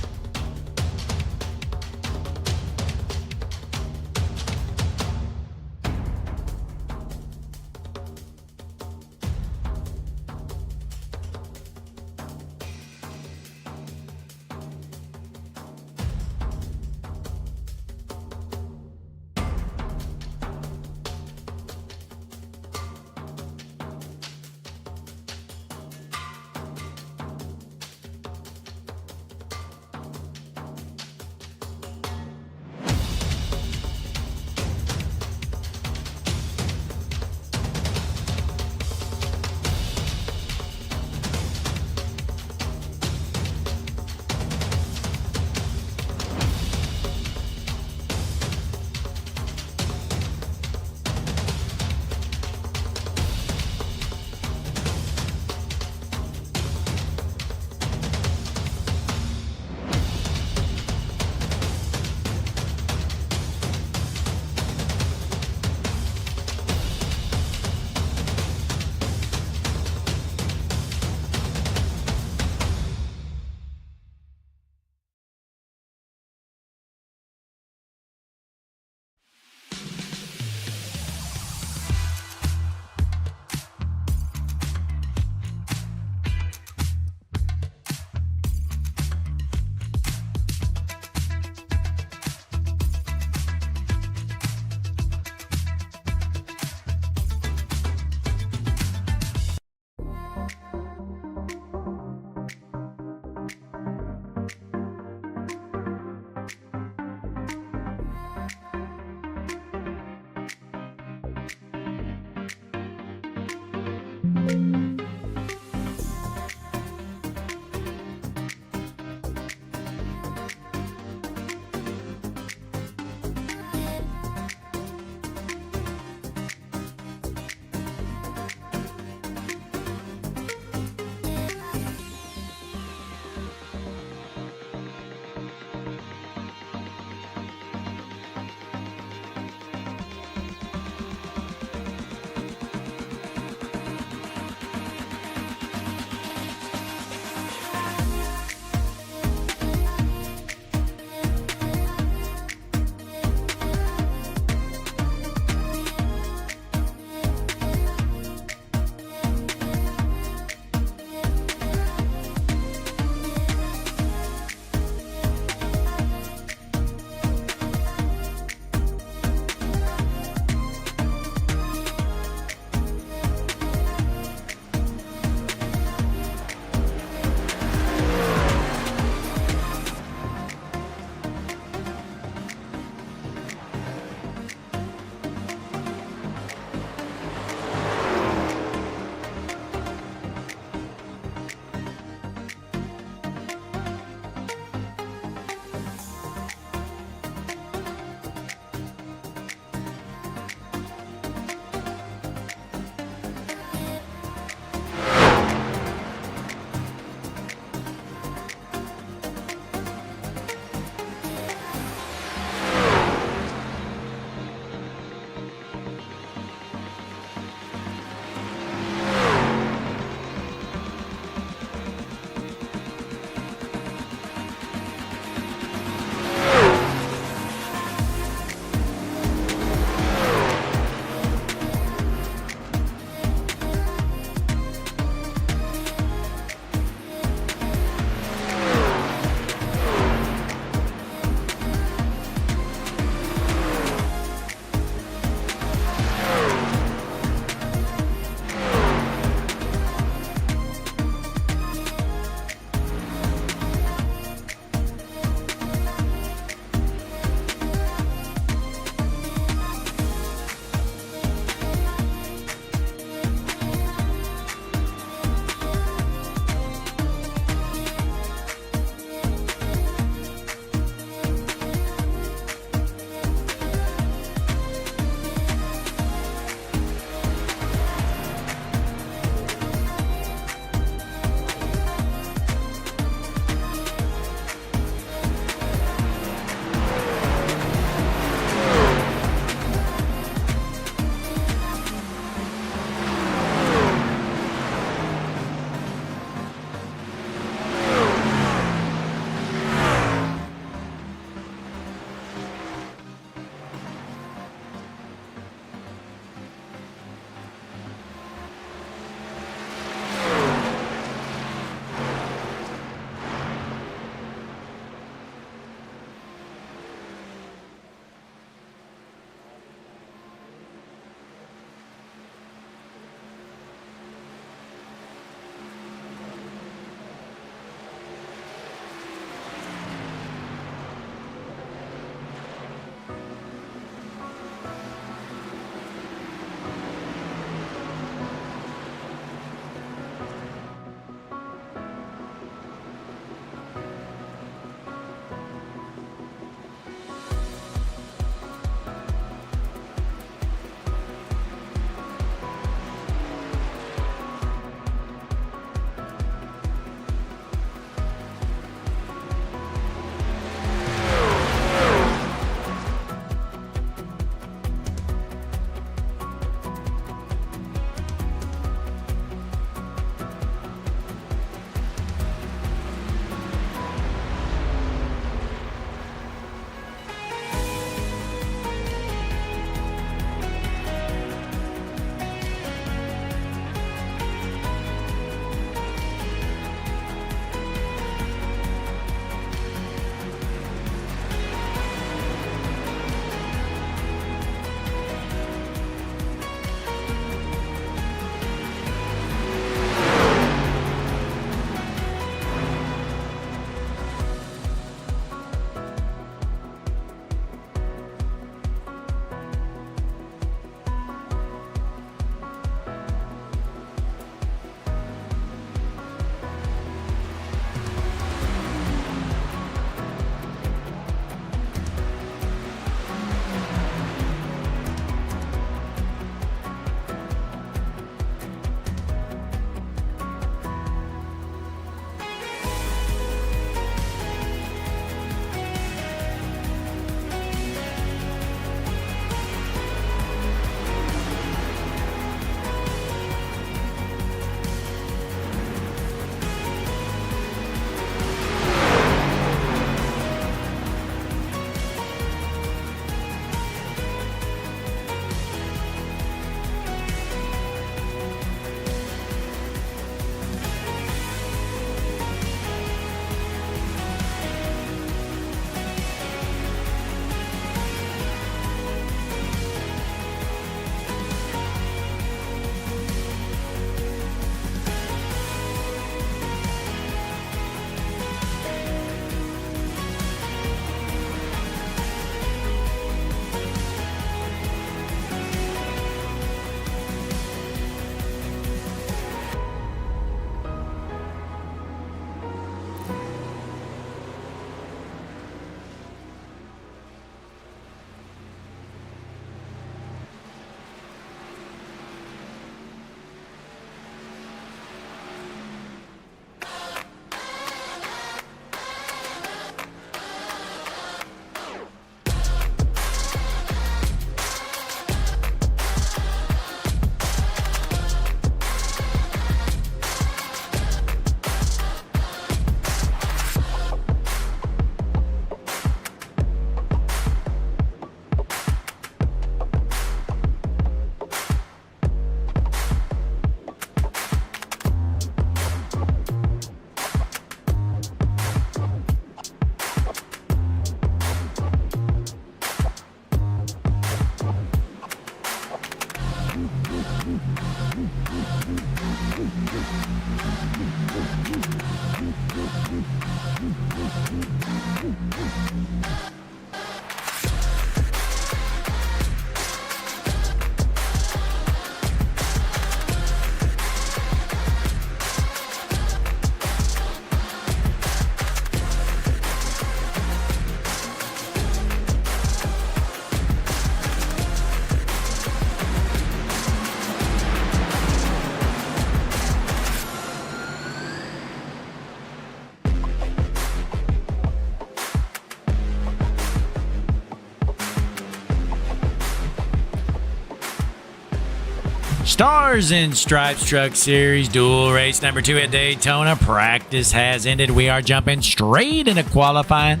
Stars and Stripes Truck Series dual race number 2 at Daytona. Practice has ended. We are jumping straight into qualifying.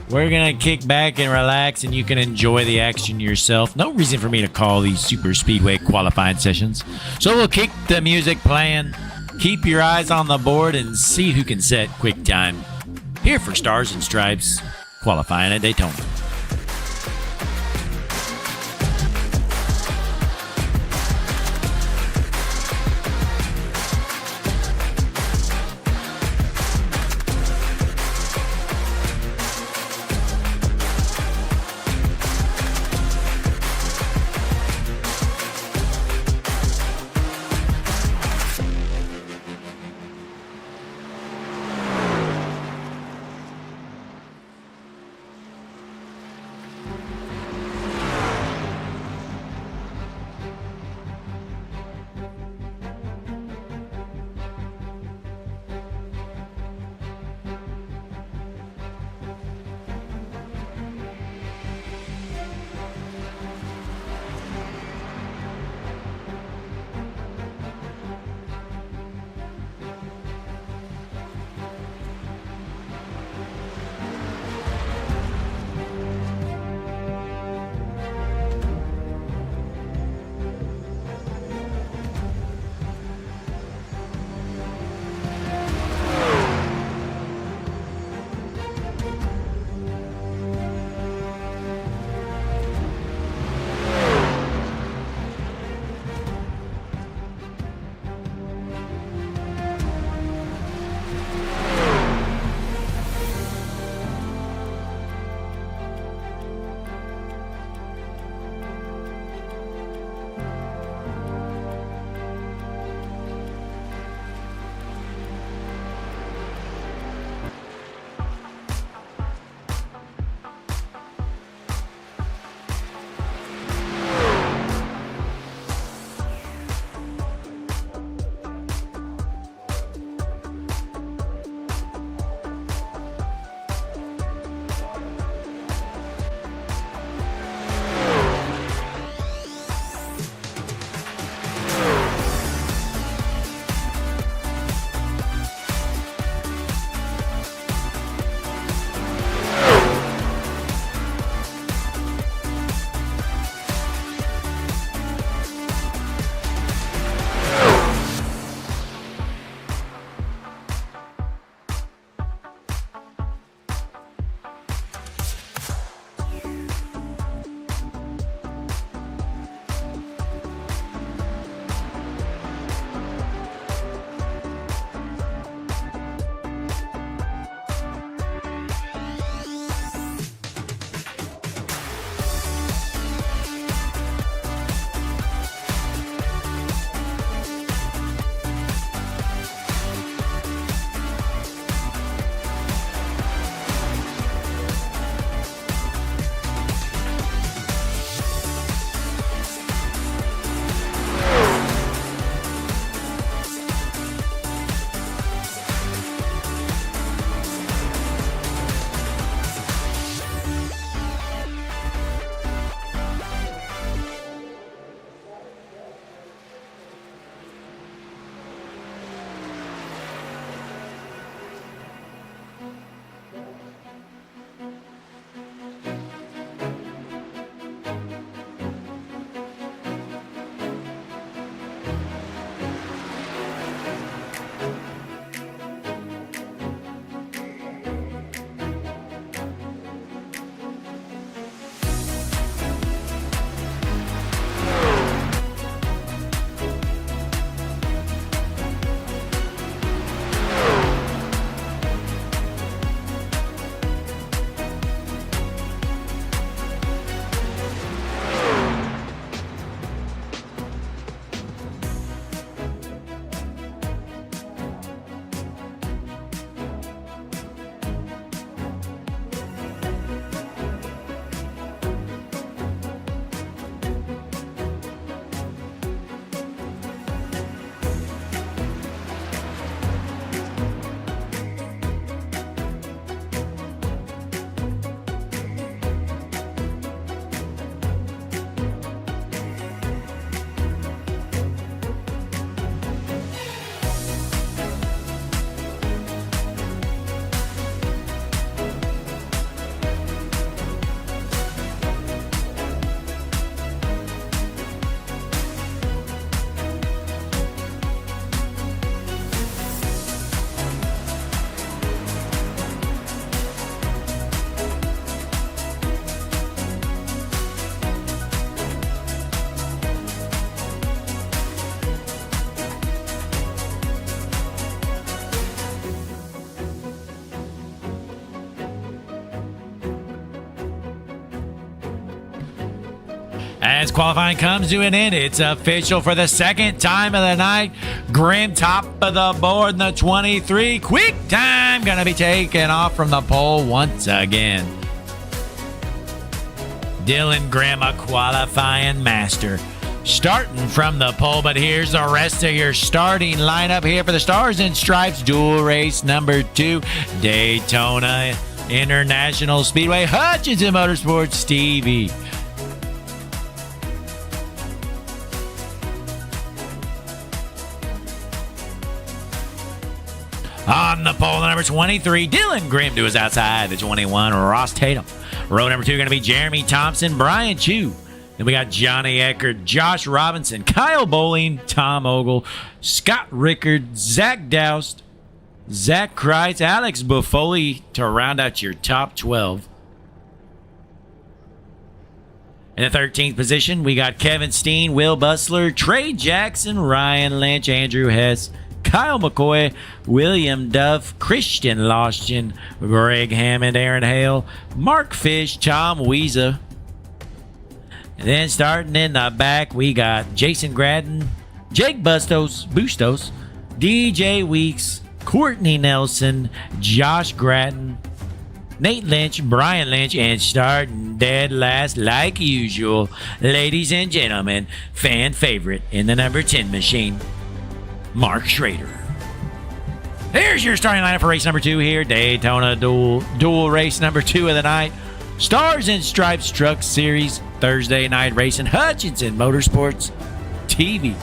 We're going to kick back and relax, and you can enjoy the action yourself. No reason for me to call these super speedway qualifying sessions. So we'll keep the music playing. Keep your eyes on the board and see who can set quick time. Here for Stars and Stripes qualifying at Daytona. As qualifying comes to an end, it's official for the second time of the night. Grim top of the board in the 23. Quick time going to be taken off from the pole once again. Dylan Grimm, a qualifying master, starting from the pole, but here's the rest of your starting lineup here for the Stars and Stripes dual race number 2, Daytona International Speedway, Hutchinson Motorsports TV. On the pole, the number 23, Dylan Grimm to his outside. The 21, Ross Tatum. Row number 2 going to be Jeremy Thompson, Brian Chu. Then we got Johnny Eckert, Josh Robinson, Kyle Bowling, Tom Ogle, Scott Rickard, Zach Doust, Zach Kreitz, Alex Buffoli to round out your top 12. In the 13th position, we got Kevin Steen, Will Bustler, Trey Jackson, Ryan Lynch, Andrew Hess, Kyle McCoy, William Duff, Christian Lostian, Greg Hammond, Aaron Hale, Mark Fish, Tom Weeza. And then starting in the back, we got Jason Gradden, Jake Bustos, DJ Weeks, Courtney Nelson, Josh Gratton, Nate Lynch, Brian Lynch, and starting dead last like usual, ladies and gentlemen, fan favorite in the number 10 machine, Mark Schrader. Here's your starting lineup for race number 2 here. Daytona dual race number 2 of the night. Stars and Stripes Truck Series Thursday night racing, Hutchinson Motorsports TV.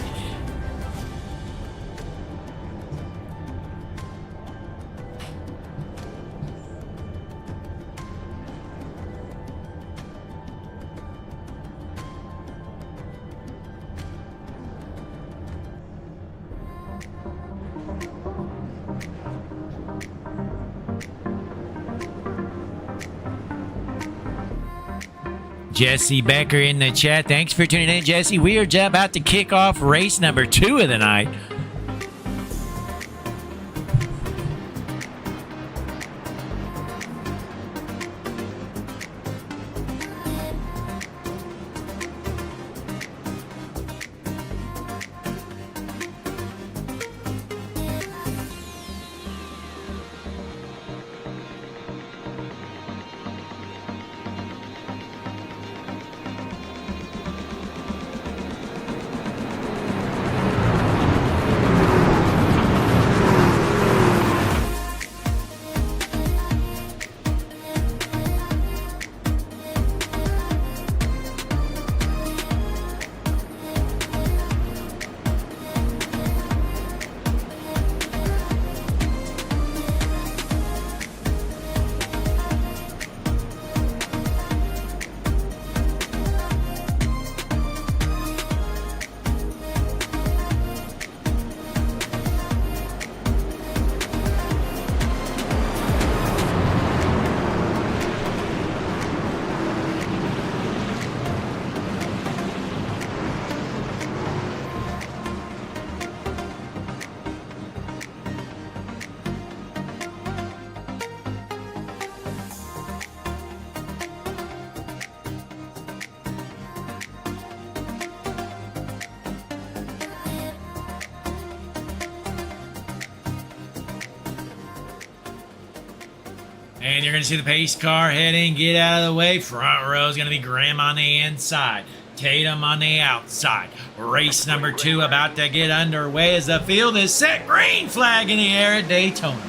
Jesse Becker in the chat. Thanks for tuning in, Jesse. We are just about to kick off race number 2 of the night. And you're going to see the pace car heading. Get out of the way. Front row is going to be Graham on the inside. Tatum on the outside. Race number 2 about to get underway as the field is set. Green flag in the air at Daytona.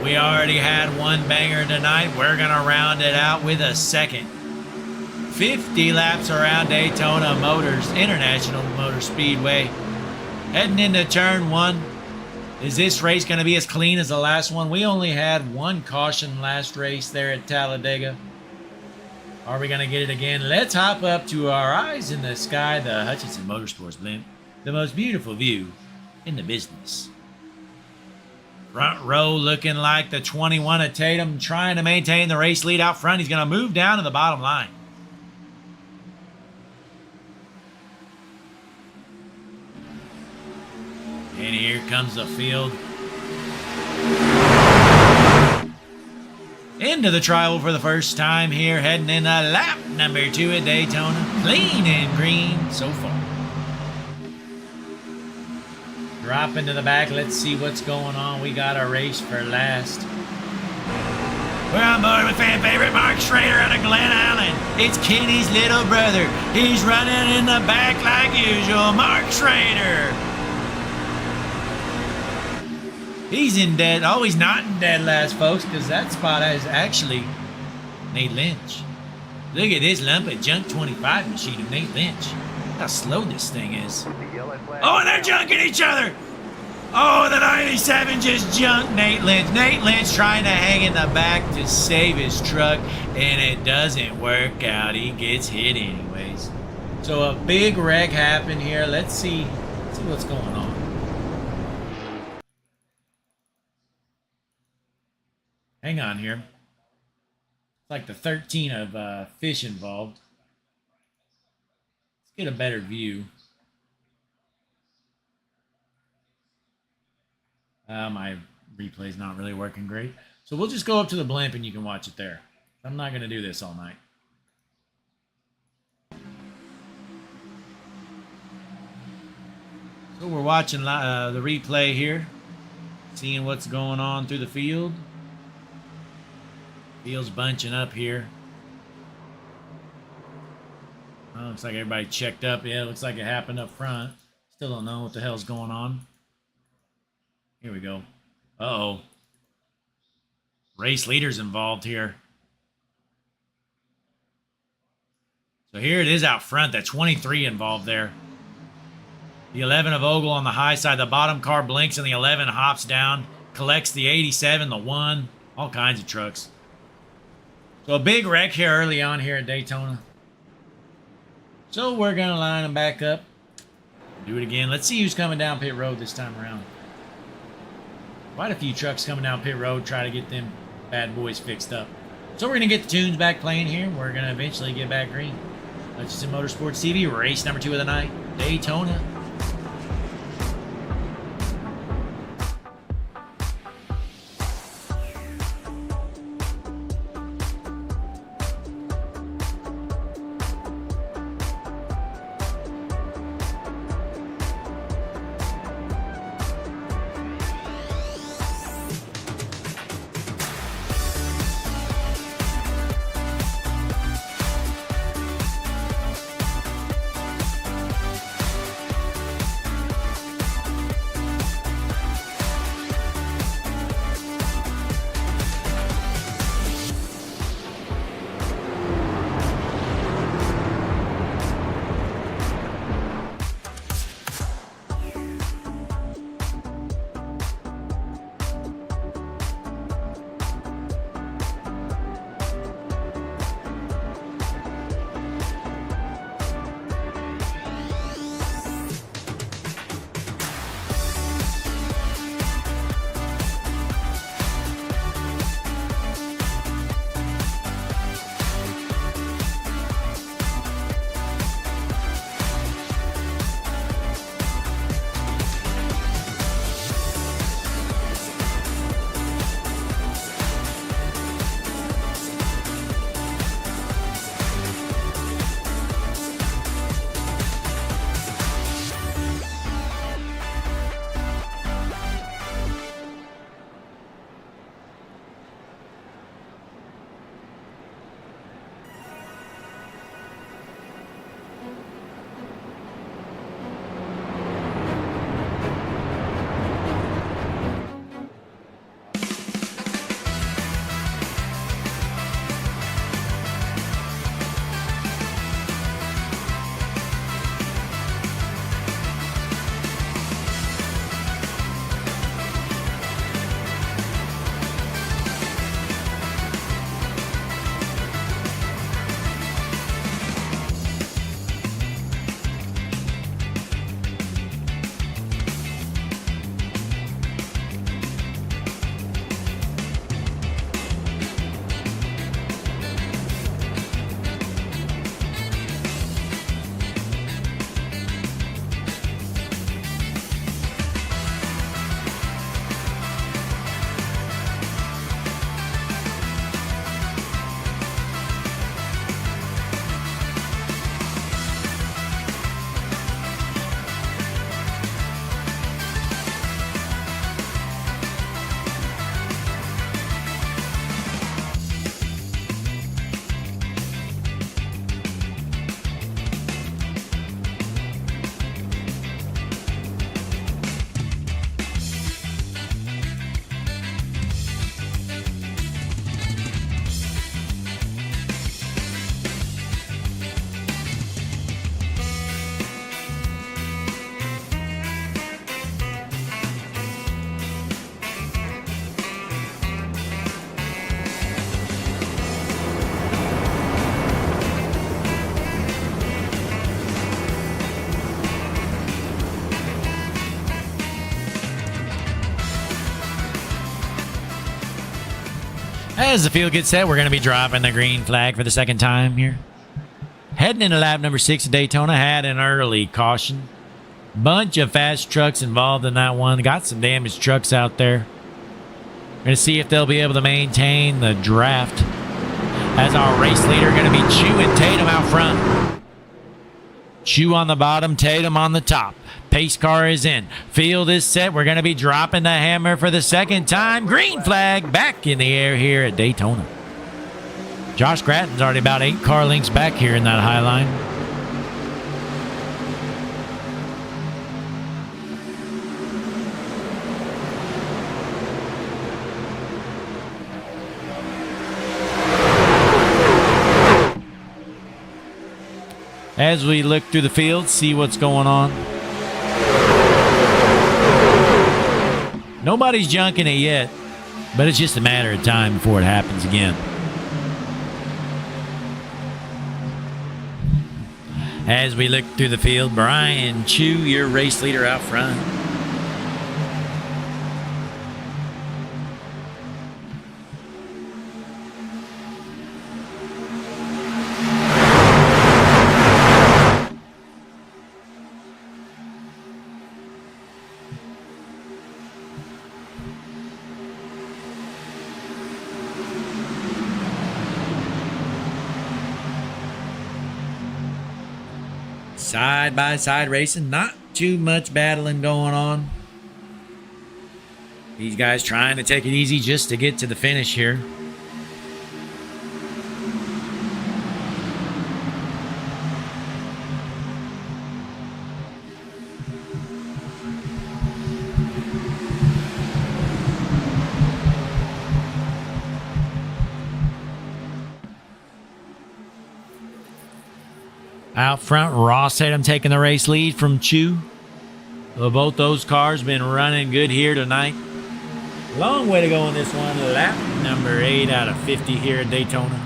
We already had one banger tonight. We're going to round it out with a second. 50 laps around Daytona International Motor Speedway. Heading into turn 1. Is this race going to be as clean as the last one? We only had one caution last race there at Talladega. Are we going to get it again? Let's hop up to our eyes in the sky, the Hutchinson Motorsports blimp. The most beautiful view in the business. Front row looking like the 21 of Tatum, trying to maintain the race lead out front. He's going to move down to the bottom line. And here comes the field. into the trial for the first time here, heading in lap number 2 at Daytona. Clean and green so far. Drop into the back. Let's see what's going on. We got a race for last. We're on board with fan favorite Mark Schrader out of Glen Allen. It's Kenny's little brother. He's running in the back like usual. Mark Schrader. He's in dead. Oh, he's not in dead last, folks, because that spot is actually Nate Lynch. Look at this lump of junk 25 machine of Nate Lynch. Look how slow this thing is. Oh, and they're junking each other. Oh, the 97 just junked Nate Lynch. Nate Lynch trying to hang in the back to save his truck, and it doesn't work out. He gets hit anyways. So a big wreck happened here. Let's see what's going on. Hang on here. It's like the 13 of fish involved. Let's get a better view. My replay's not really working great. So we'll just go up to the blimp and you can watch it there. I'm not going to do this all night. So we're watching the replay here. Seeing what's going on through the field. Field's bunching up here. Oh, looks like everybody checked up. Yeah, looks like it happened up front. Still don't know what the hell's going on. Here we go. Uh-oh. Race leaders involved here. So here it is out front. That 23 involved there. The 11 of Ogle on the high side. The bottom car blinks and the 11 hops down. Collects the 87, the 1. All kinds of trucks. So a big wreck here early on here at Daytona. So we're going to line them back up. Do it again. Let's see who's coming down pit road this time around. Quite a few trucks coming down pit road, try to get them bad boys fixed up. So we're going to get the tunes back playing here. We're going to eventually get back green. Hutchison Motorsports TV, race number 2 of the night, Daytona. As the field gets set, we're going to be dropping the green flag for the second time here. Heading into lap number 6 of Daytona, had an early caution. Bunch of fast trucks involved in that one. Got some damaged trucks out there. Going to see if they'll be able to maintain the draft. As our race leader going to be Chew and Tatum out front. Chew on the bottom, Tatum on the top. Pace car is in. Field is set. We're going to be dropping the hammer for the second time. Green flag back in the air here at Daytona. Josh Gratton's already about 8 car lengths back here in that high line. As we look through the field, see what's going on. Nobody's junking it yet, but it's just a matter of time before it happens again. As we look through the field, Brian Chew, your race leader out front. Side by side racing, not too much battling going on. These guys trying to take it easy just to get to the finish here. Out front, Ross Tatum taking the race lead from Chew. Well, both those cars been running good here tonight. Long way to go in this one. Lap number 8 out of 50 here at Daytona.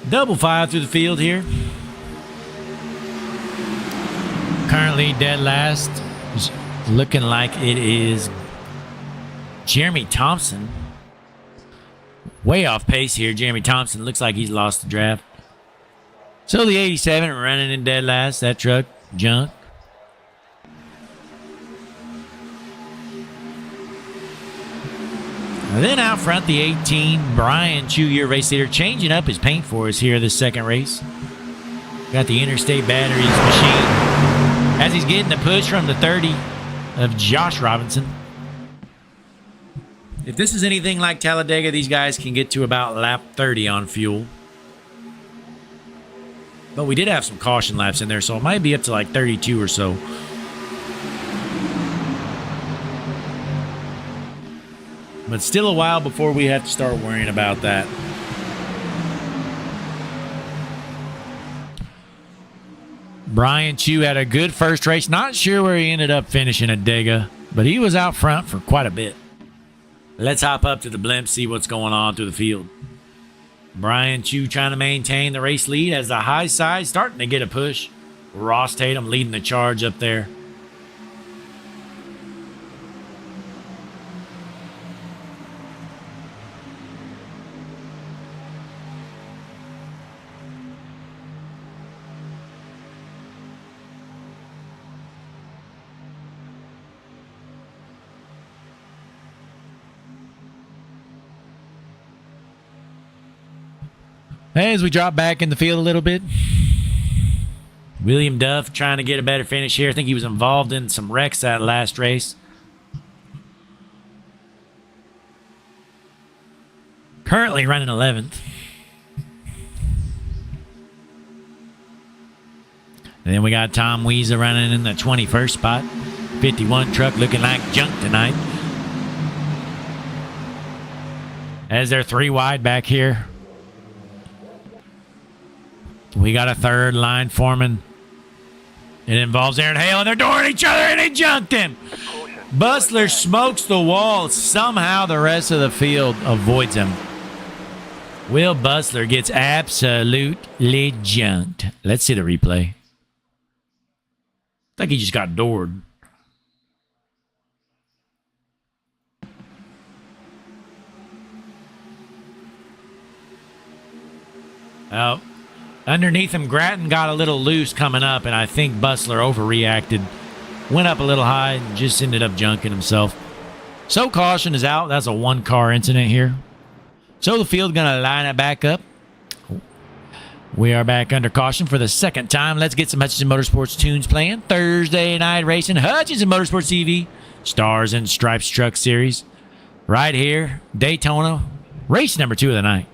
Double file through the field here. Currently dead last. It's looking like it is Jeremy Thompson. Way off pace here. Jeremy Thompson looks like he's lost the draft. So the 87 running in dead last. That truck, junk. And then out front, the 18, Brian Chew, your race leader, changing up his paint for us here this second race. Got the Interstate Batteries machine as he's getting the push from the 30 of Josh Robinson. If this is anything like Talladega, these guys can get to about lap 30 on fuel. But we did have some caution laps in there, so it might be up to like 32 or so. But still a while before we have to start worrying about that. Brian Chew had a good first race. Not sure where he ended up finishing at Dega, but he was out front for quite a bit. Let's hop up to the blimp, see what's going on through the field. Brian Chew trying to maintain the race lead as the high side starting to get a push. Ross Tatum leading the charge up there. As we drop back in the field a little bit, William Duff trying to get a better finish here. I think he was involved in some wrecks that last race. Currently running 11th. And then we got Tom Weezer running in the 21st spot. 51 truck looking like junk tonight. As they're 3 wide back here. We got a third line forming. It involves Aaron Hale, and they're dooring each other, and they junked him. Bustler smokes the wall. Somehow the rest of the field avoids him. Will Bustler gets absolutely junked. Let's see the replay. I think he just got doored. Oh, underneath him, Grattan got a little loose coming up, and I think Bustler overreacted. Went up a little high and just ended up junking himself. So caution is out. That's a 1-car incident here. So the field going to line it back up. We are back under caution for the second time. Let's get some Hutchinson Motorsports tunes playing. Thursday night racing. Hutchinson Motorsports TV. Stars and Stripes Truck Series. Right here. Daytona. Race number 2 of the night.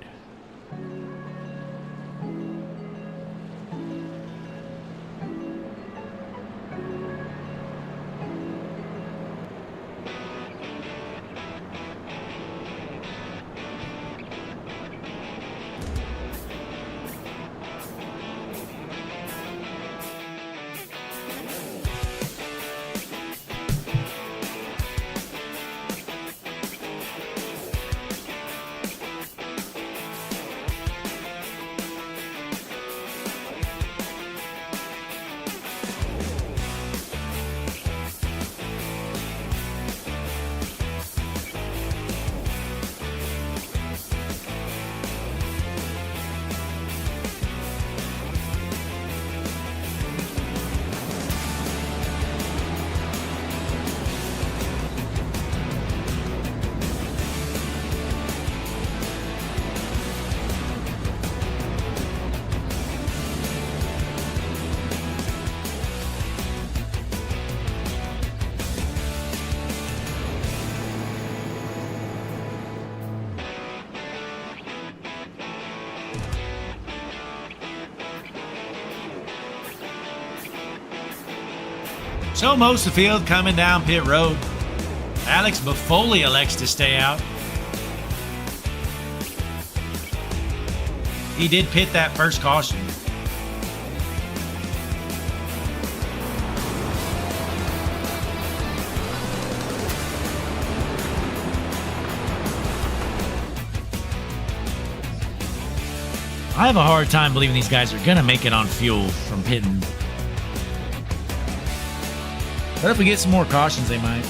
So most of the field coming down pit road. Alex Buffoli elects to stay out. He did pit that first caution. I have a hard time believing these guys are going to make it on fuel from pitting. But if we get some more cautions, they might.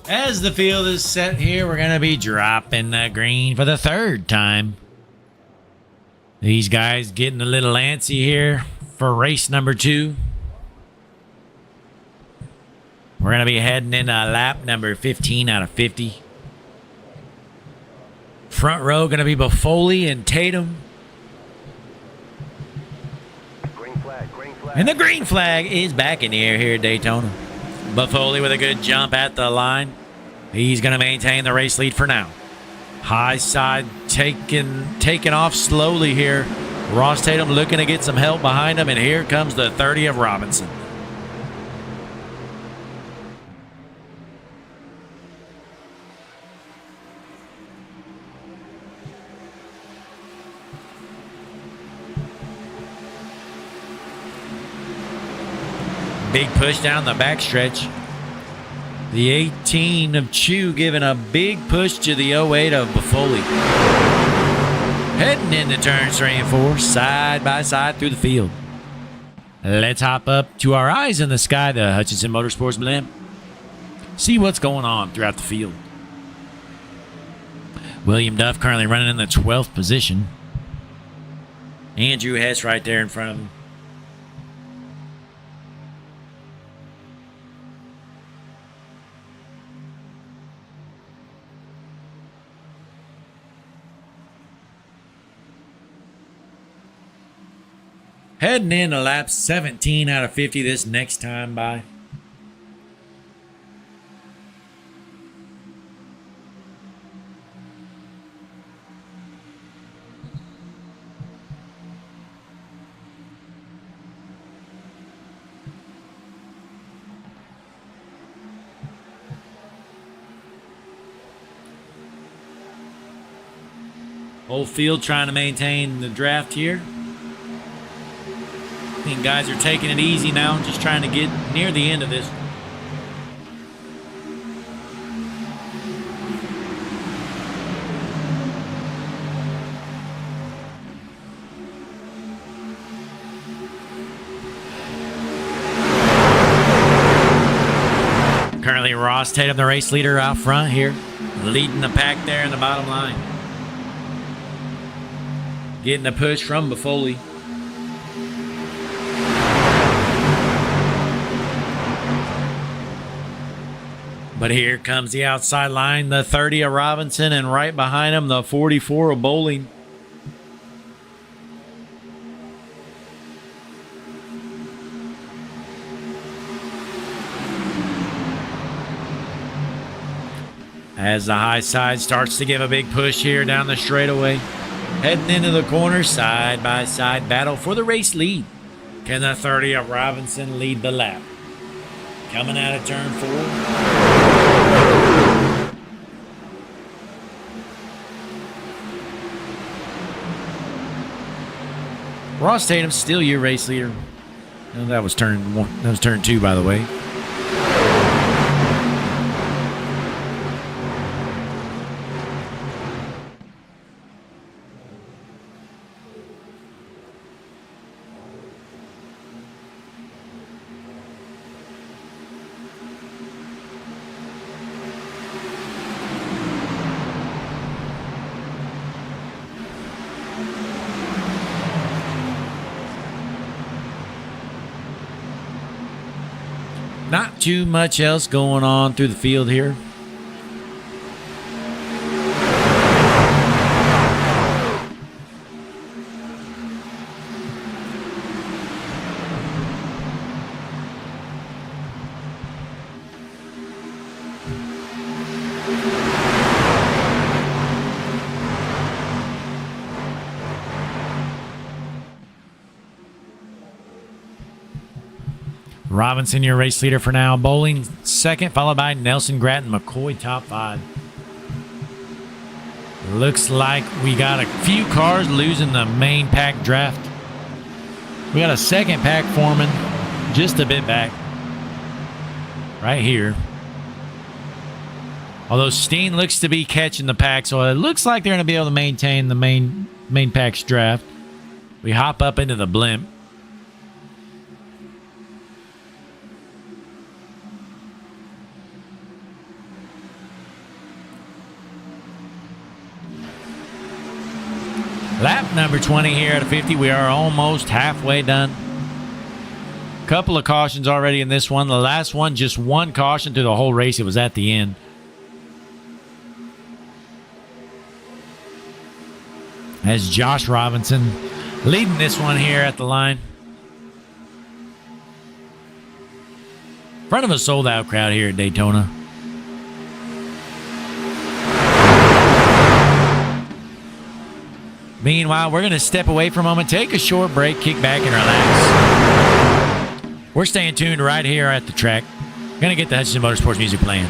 As the field is set here, we're going to be dropping the green for the third time. These guys getting a little antsy here for race number 2. We're going to be heading into lap number 15 out of 50. Front row going to be Buffoli and Tatum. Green flag, green flag. And the green flag is back in the air here at Daytona. Buffoli with a good jump at the line. He's going to maintain the race lead for now. High side taking off slowly here. Ross Tatum looking to get some help behind him, and here comes the 30 of Robinson. Big push down the backstretch. The 18 of Chu giving a big push to the 08 of Buffoli. Heading into turns 3 and 4, side by side through the field. Let's hop up to our eyes in the sky, the Hutchinson Motorsports blimp. See what's going on throughout the field. William Duff currently running in the 12th position. Andrew Hess right there in front of him. Heading into lap 17 out of 50 this next time by. Whole field trying to maintain the draft here. I think guys are taking it easy now, just trying to get near the end of this. Currently Ross Tatum, the race leader out front here, leading the pack there in the bottom line. Getting a push from Buffoli. But here comes the outside line, the 30 of Robinson, and right behind him, the 44 of Bowling. As the high side starts to give a big push here down the straightaway. Heading into the corner, side by side battle for the race lead. Can the 30 of Robinson lead the lap? Coming out of turn 4. Ross Tatum still your race leader. And that was turn 1. That was turn 2, by the way. Not too much else going on through the field here. Robinson, your race leader for now. Bowling second, followed by Nelson, Grattan, McCoy, top 5. Looks like we got a few cars losing the main pack draft. We got a second pack forming just a bit back. Right here. Although Steen looks to be catching the pack, so it looks like they're going to be able to maintain the main pack's draft. We hop up into the blimp. Lap number 20 here out of 50. We are almost halfway done. Couple of cautions already in this one. The last one, just one caution through the whole race. It was at the end. As Josh Robinson leading this one here at the line. In front of a sold-out crowd here at Daytona. Meanwhile, we're going to step away for a moment, take a short break, kick back, and relax. We're staying tuned right here at the track. Going to get the Hutchinson Motorsports music playing.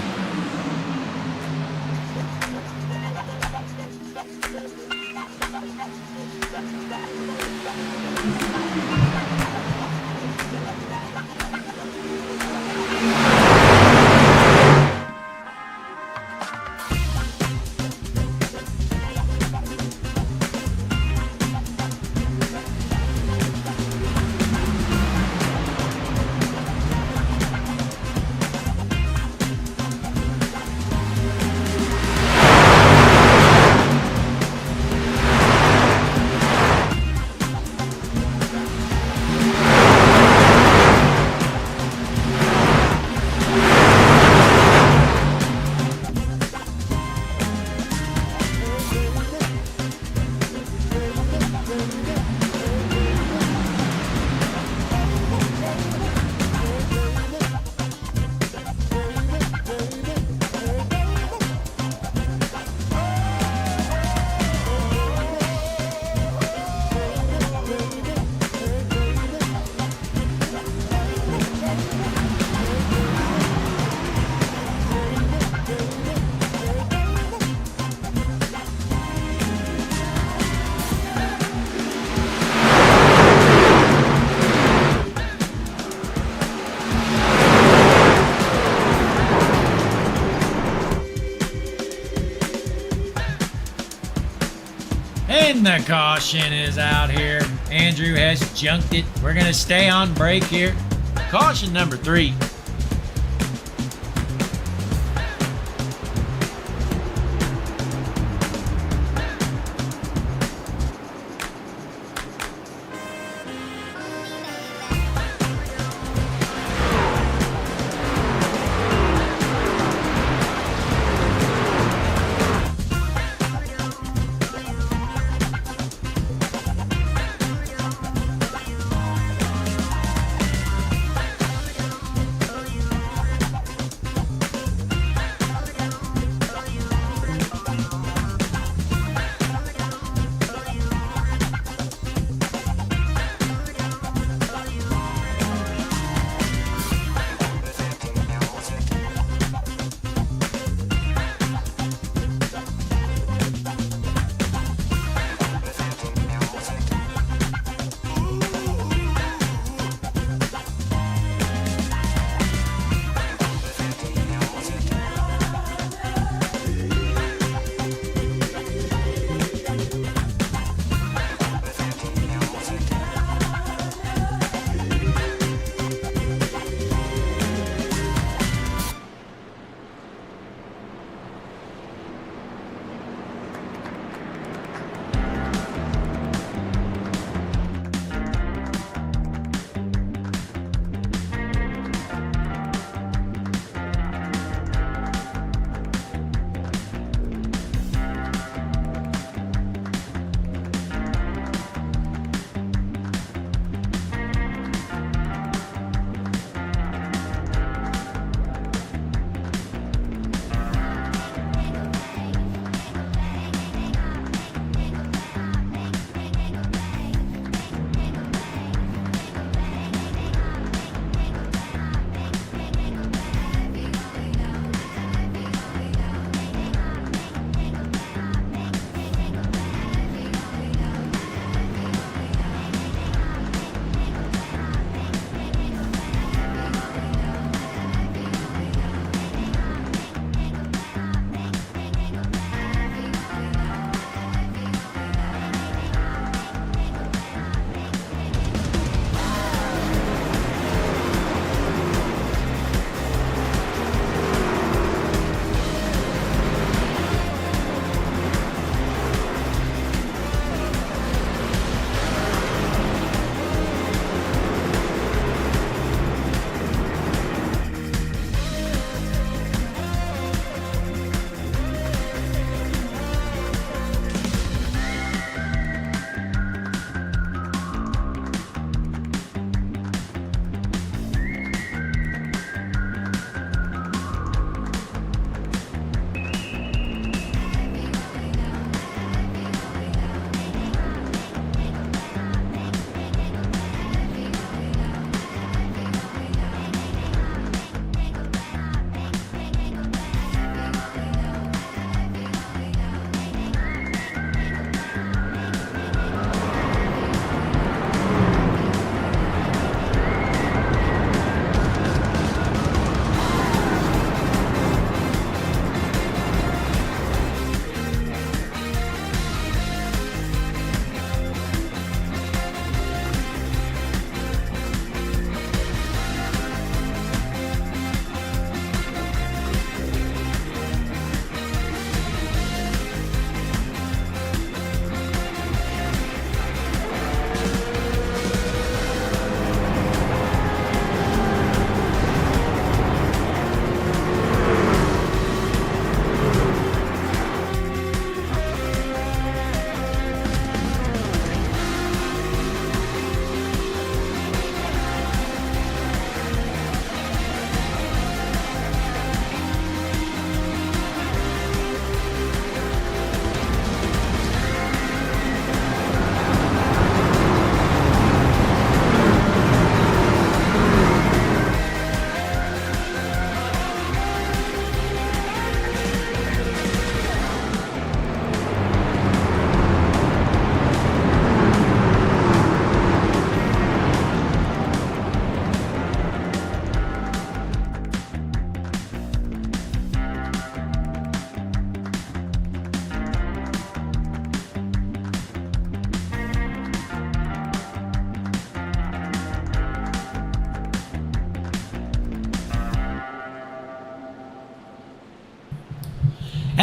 And the caution is out here. Andrew has junked it. We're going to stay on break here. Caution number 3.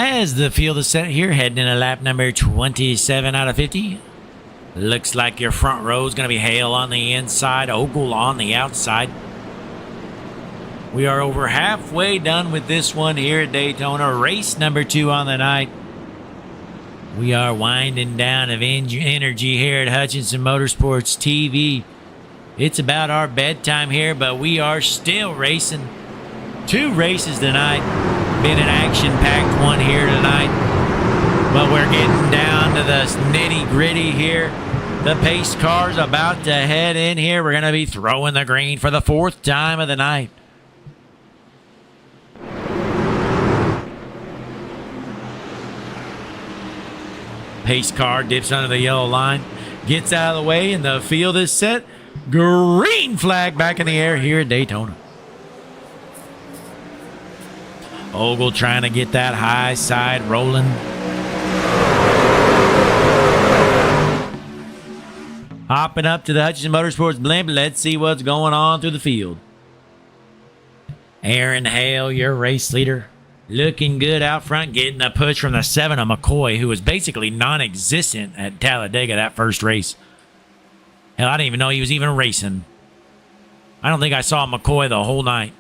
As the field is set here, heading in a lap number 27 out of 50. Looks like your front row is going to be Hale on the inside, Ogle on the outside. We are over halfway done with this one here at Daytona. Race number 2 on the night. We are winding down of energy here at Hutchinson Motorsports TV. It's about our bedtime here, but we are still racing. 2 races tonight. Been an action-packed one here tonight. But we're getting down to the nitty-gritty here. The pace car's about to head in here. We're going to be throwing the green for the 4th time of the night. Pace car dips under the yellow line, gets out of the way, and the field is set. Green flag back in the air here at Daytona. Ogle trying to get that high side rolling. Hopping up to the Hutchinson Motorsports blimp. Let's see what's going on through the field. Aaron Hale, your race leader. Looking good out front, getting a push from the 7 of McCoy, who was basically non-existent at Talladega that first race. Hell, I didn't even know he was even racing. I don't think I saw McCoy the whole night.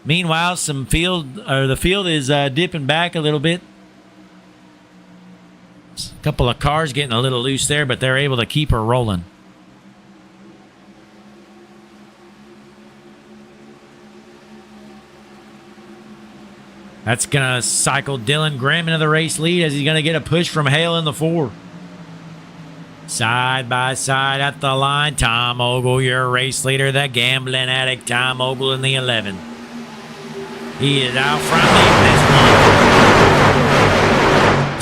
Meanwhile, the field is dipping back a little bit. A couple of cars getting a little loose there, but they're able to keep her rolling. That's going to cycle Dylan Grimm into the race lead as he's going to get a push from Hale in the 4. Side by side at the line, Tom Ogle, your race leader, the gambling addict, Tom Ogle in the 11. He is out front leading this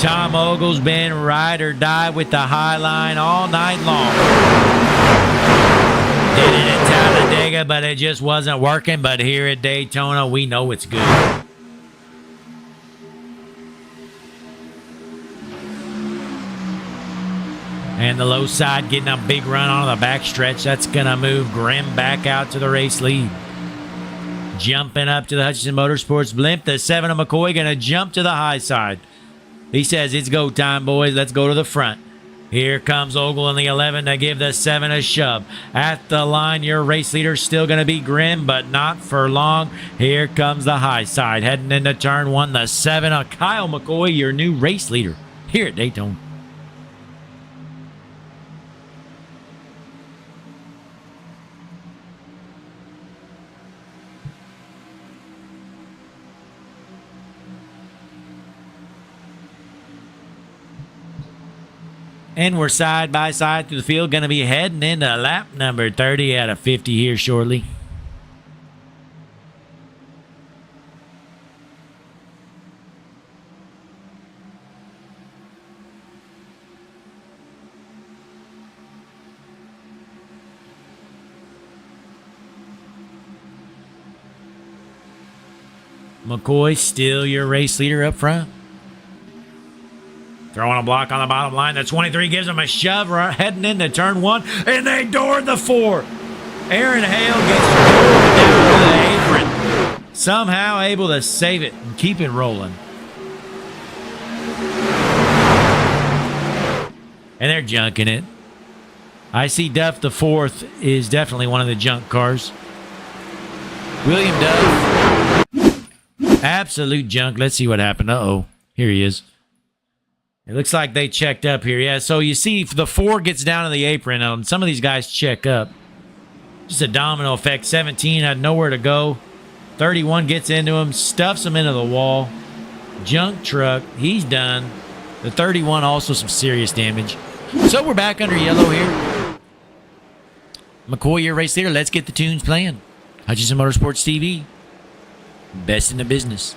one. Tom Ogle's been ride or die with the high line all night long. Did it at Talladega, but it just wasn't working. But here at Daytona, we know it's good. And the low side getting a big run on the backstretch. That's going to move Grimm back out to the race lead. Jumping up to the Hutchinson Motorsports blimp. The 7 of McCoy going to jump to the high side. He says, it's go time, boys. Let's go to the front. Here comes Ogle in the 11 to give the 7 a shove. At the line, your race leader still going to be Grimm, but not for long. Here comes the high side. Heading into turn 1, the 7 of Kyle McCoy, your new race leader here at Daytona. And we're side by side through the field. Going to be heading into lap number 30 out of 50 here shortly. McCoy still your race leader up front. Throwing a block on the bottom line. The 23 gives him a shove heading into turn 1. And they doored the 4. Aaron Hale gets down to the apron. Somehow able to save it and keep it rolling. And they're junking it. I see Duff the 4th is definitely one of the junk cars. William Duff. Absolute junk. Let's see what happened. Uh-oh. Here he is. It looks like they checked up here. Yeah, so you see the 4 gets down to the apron. Some of these guys check up. Just a domino effect. 17 had nowhere to go. 31 gets into him, stuffs him into the wall. Junk truck, he's done. The 31 also some serious damage. So we're back under yellow here. McCoy, your race leader. Let's get the tunes playing. Hutchinson Motorsports TV. Best in the business.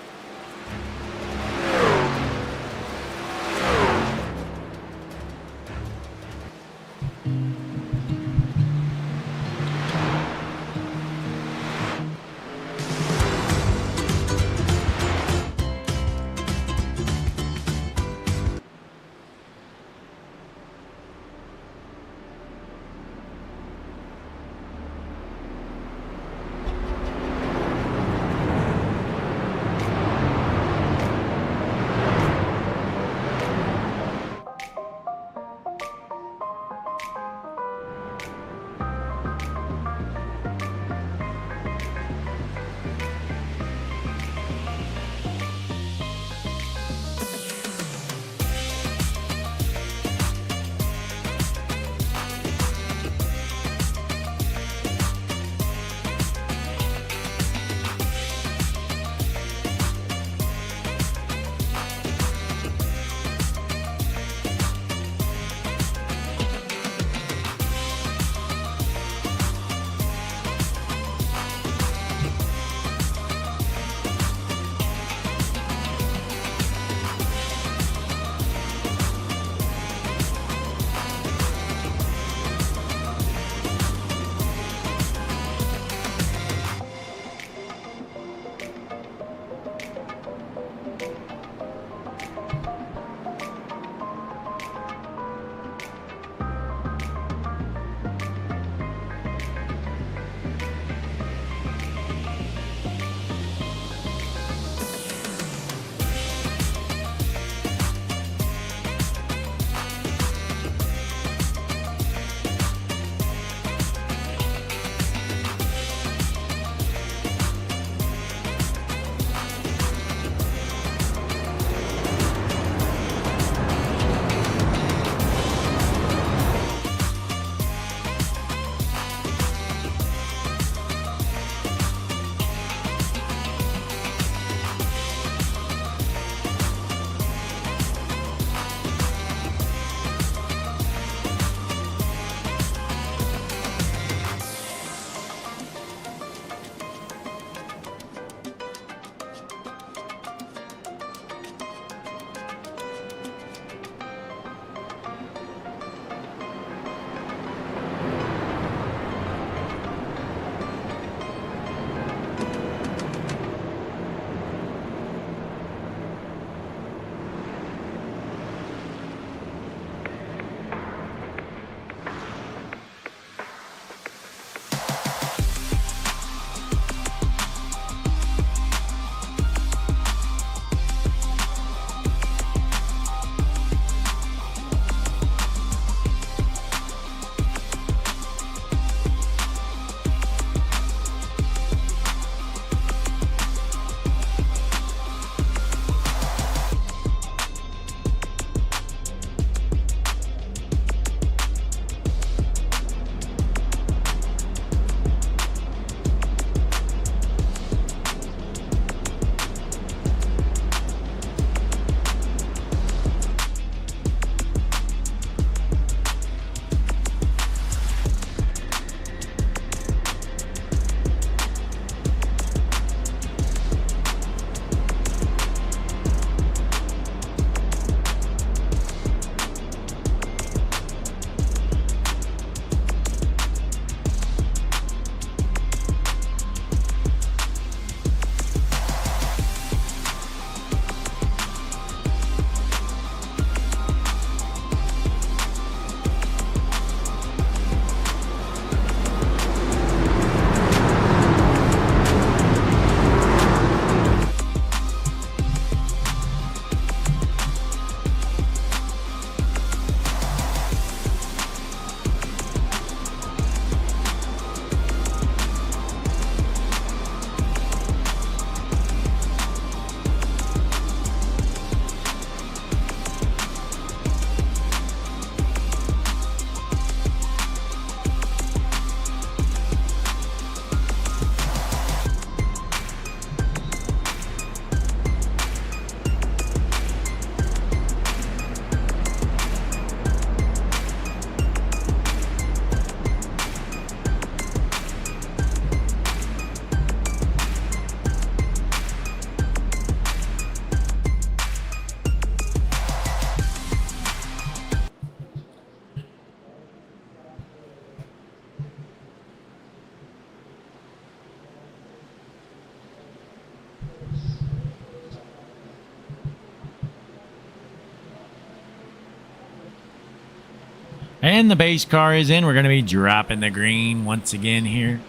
And the base car is in. We're going to be dropping the green once again here.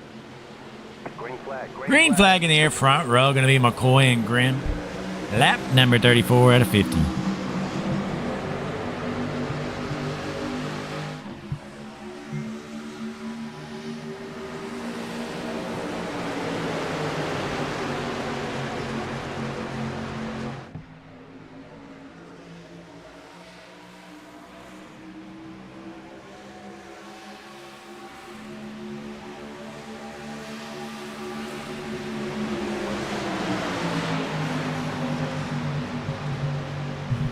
Green flag. Green flag in the air, front row. Going to be McCoy and Grimm. Lap number 34 out of 50.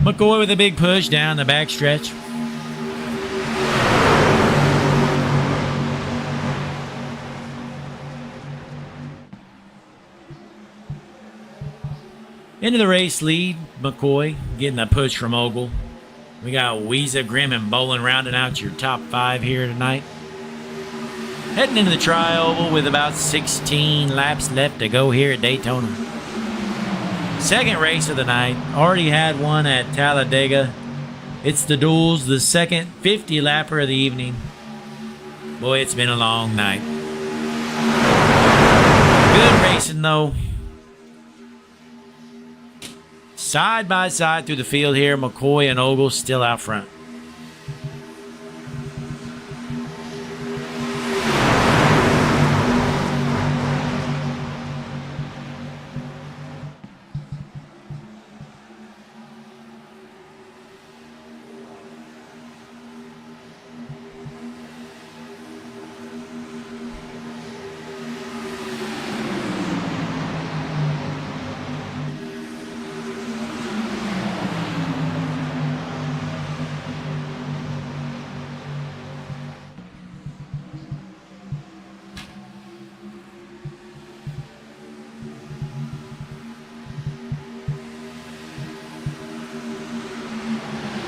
McCoy with a big push down the backstretch. Into the race lead, McCoy getting a push from Ogle. We got Weeza, Grimm, and Bolin rounding out your top 5 here tonight. Heading into the tri-oval with about 16 laps left to go here at Daytona. Second race of the night. Already had one at Talladega. It's the Duels, the second 50-lapper of the evening. Boy, it's been a long night. Good racing, though. Side by side through the field here. McCoy and Ogle still out front.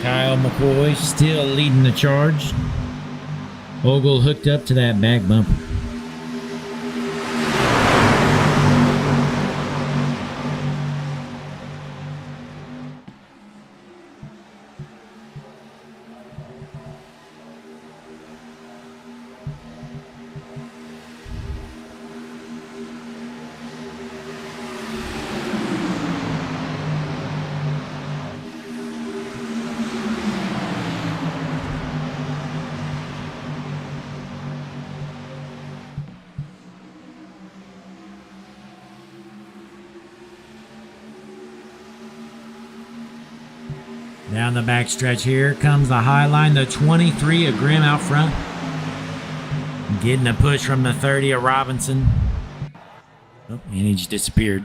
Kyle McCoy still leading the charge. Ogle hooked up to that back bumper. Down the backstretch here comes the high line, the 23 of Grimm out front. Getting a push from the 30 of Robinson. Oh, and he just disappeared.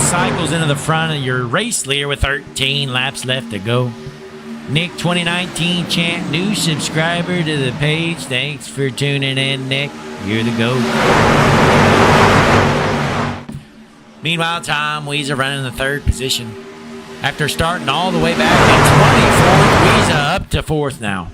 Cycles into the front of your race leader with 13 laps left to go. Nick 2019 Chant, new subscriber to the page. Thanks for tuning in, Nick. You're the GOAT. Meanwhile, Tom Weeza running in the 3rd position. After starting all the way back at 24th, Weeza up to 4th now.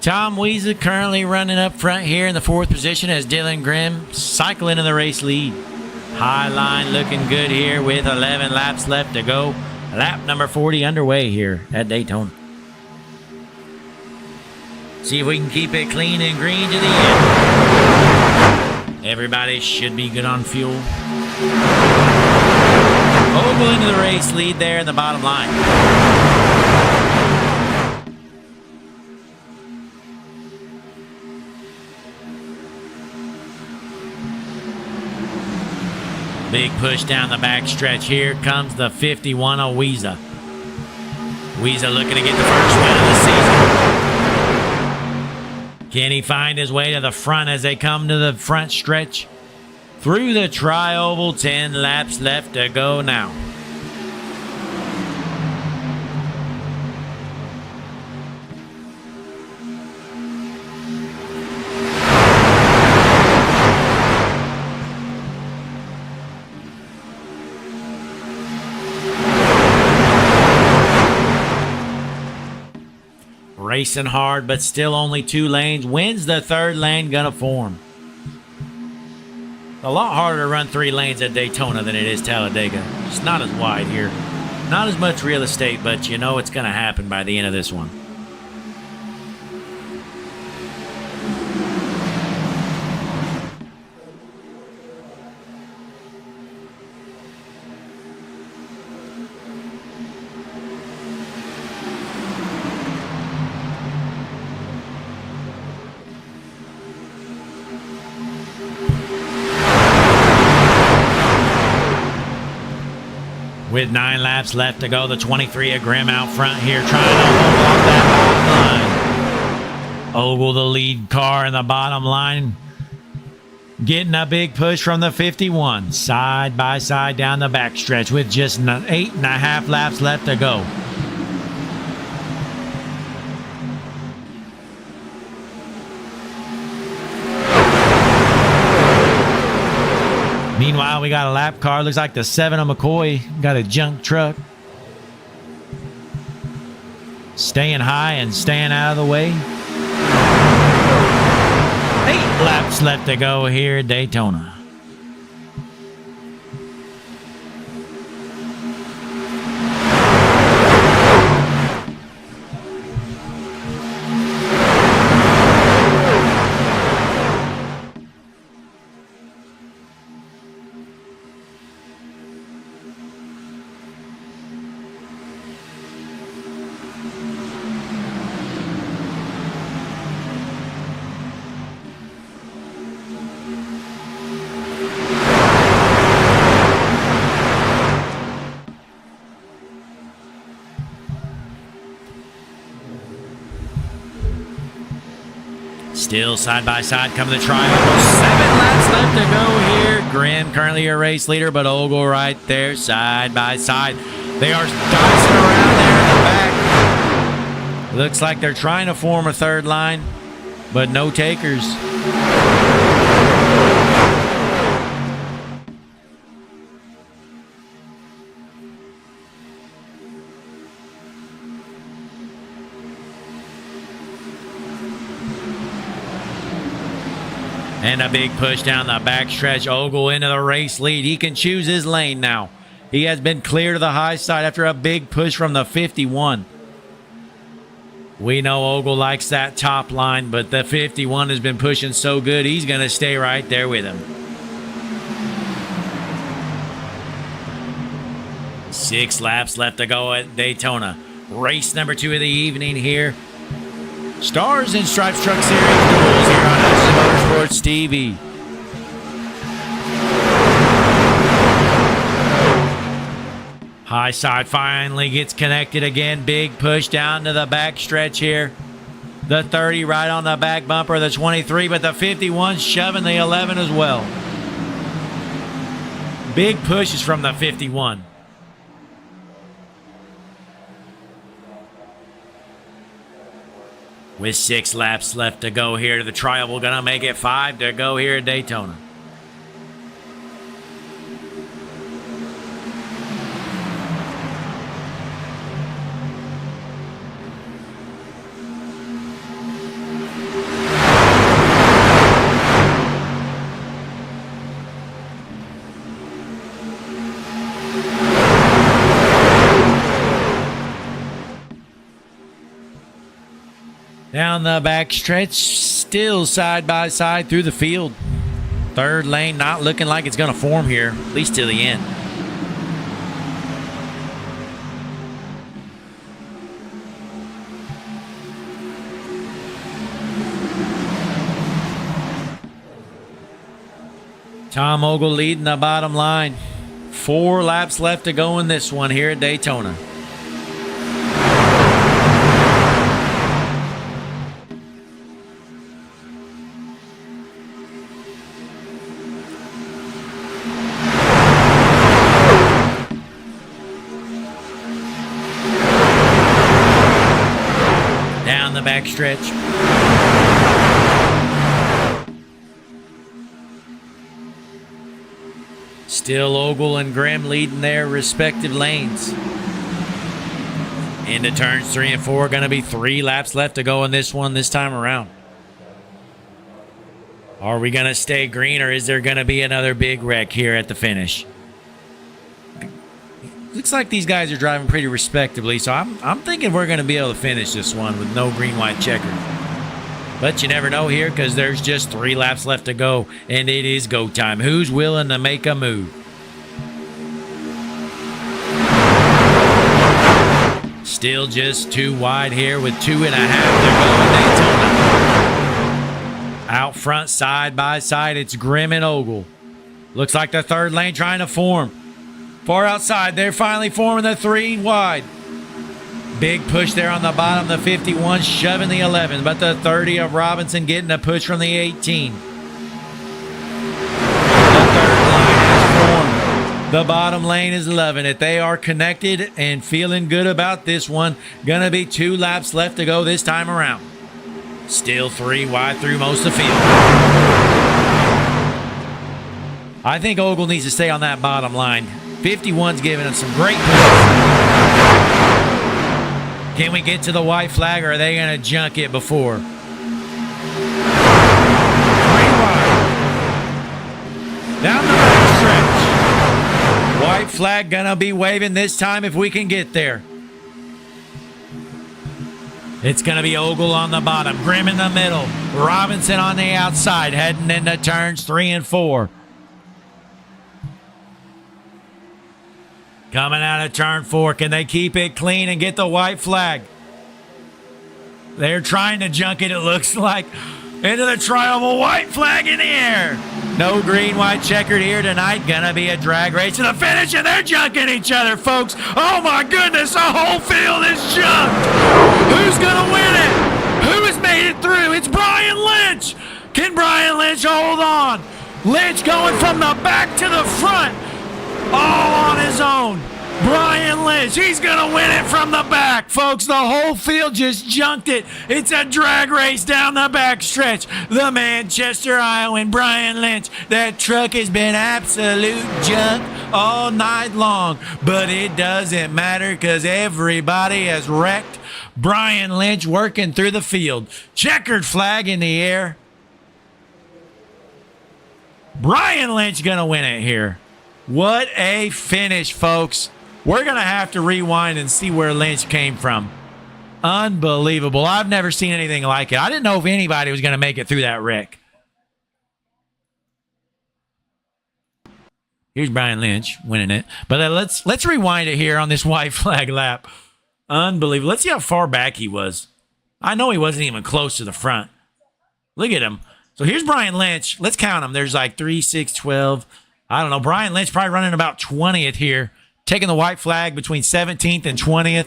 Tom Weeza currently running up front here in the 4th position as Dylan Grimm cycling in the race lead. High line looking good here with 11 laps left to go. Lap number 40 underway here at Daytona. See if we can keep it clean and green to the end. Everybody should be good on fuel. Oval into the race lead there in the bottom line. Big push down the back stretch. Here comes the 51 of Weeza. Weeza looking to get the first win of the season. Can he find his way to the front as they come to the front stretch? Through the tri-oval, 10 laps left to go now. Racing hard, but still only 2 lanes. When's the third lane gonna form? A lot harder to run 3 lanes at Daytona than it is Talladega. It's not as wide here. Not as much real estate, but you know it's gonna happen by the end of this one. With 9 laps left to go, the 23 of Grimm out front here trying to hold off that bottom line. Ogle, the lead car in the bottom line, getting a big push from the 51. Side by side down the backstretch with just 8.5 laps left to go. Meanwhile, we got a lap car. Looks like the 7 of McCoy got a junk truck. Staying high and staying out of the way. 8 laps left to go here at Daytona. Still side by side coming the trial. 7 laps left to go here. Grimm currently your race leader, but Ogle right there side by side. They are dicing around there in the back. Looks like they're trying to form a third line, but no takers. And a big push down the backstretch. Ogle into the race lead. He can choose his lane now. He has been clear to the high side after a big push from the 51. We know Ogle likes that top line, but the 51 has been pushing so good, he's going to stay right there with him. 6 laps left to go at Daytona. Race number 2 of the evening here. Stars and Stripes Truck Series Duels here on Hutchison Motorsports TV. High side finally gets connected again. Big push down to the back stretch here. The 30 right on the back bumper, the 23, but the 51 shoving the 11 as well. Big pushes from the 51. With 6 laps left to go here to the trial, we're going to make it 5 to go here at Daytona. Down the back stretch, still side by side through the field. Third lane not looking like it's going to form here, at least till the end. Tom Ogle leading the bottom line. 4 laps left to go in this one here at Daytona. Down the back stretch. Still Ogle and Grimm leading their respective lanes. Into turns 3 and 4. Going to be 3 laps left to go in this one this time around. Are we going to stay green, or is there going to be another big wreck here at the finish? Looks like these guys are driving pretty respectably, so I'm thinking we're going to be able to finish this one with no green, white checker. But you never know here, because there's just 3 laps left to go, and it is go time. Who's willing to make a move? Still just 2 wide here with 2.5 to go in Daytona. Out front, side by side, it's Grimm and Ogle. Looks like the third lane trying to form. Far outside, they're finally forming the 3 wide. Big push there on the bottom, the 51 shoving the 11, but the 30 of Robinson getting a push from the 18. The third line is formed. The bottom lane is loving it. They are connected and feeling good about this one. Gonna be 2 laps left to go this time around. Still 3 wide through most of the field. I think Ogle needs to stay on that bottom line. 51's giving him some great pushes. Can we get to the white flag, or are they going to junk it before? 3 wide. Down the back stretch. White flag going to be waving this time if we can get there. It's going to be Ogle on the bottom, Grimm in the middle, Robinson on the outside, heading into turns 3 and 4. Coming out of turn 4. Can they keep it clean and get the white flag? They're trying to junk it, it looks like. Into the triumphal white flag in the air. No green, white checkered here tonight. Gonna be a drag race to the finish, and they're junking each other, folks. Oh my goodness, the whole field is junked. Who's gonna win it? Who has made it through? It's Brian Lynch. Can Brian Lynch hold on? Lynch going from the back to the front. All on his own. Brian Lynch, he's going to win it from the back. Folks, the whole field just junked it. It's a drag race down the back stretch. The Manchester Iowan, Brian Lynch. That truck has been absolute junk all night long. But it doesn't matter because everybody has wrecked. Brian Lynch working through the field. Checkered flag in the air. Brian Lynch going to win it here. What a finish, folks. We're going to have to rewind and see where Lynch came from. Unbelievable. I've never seen anything like it. I didn't know if anybody was going to make it through that wreck. Here's Brian Lynch winning it. But let's rewind it here on this white flag lap. Unbelievable. Let's see how far back he was. I know he wasn't even close to the front. Look at him. So here's Brian Lynch. Let's count him. There's like 3, 6, 12. I don't know. Brian Lynch probably running about 20th here. Taking the white flag between 17th and 20th.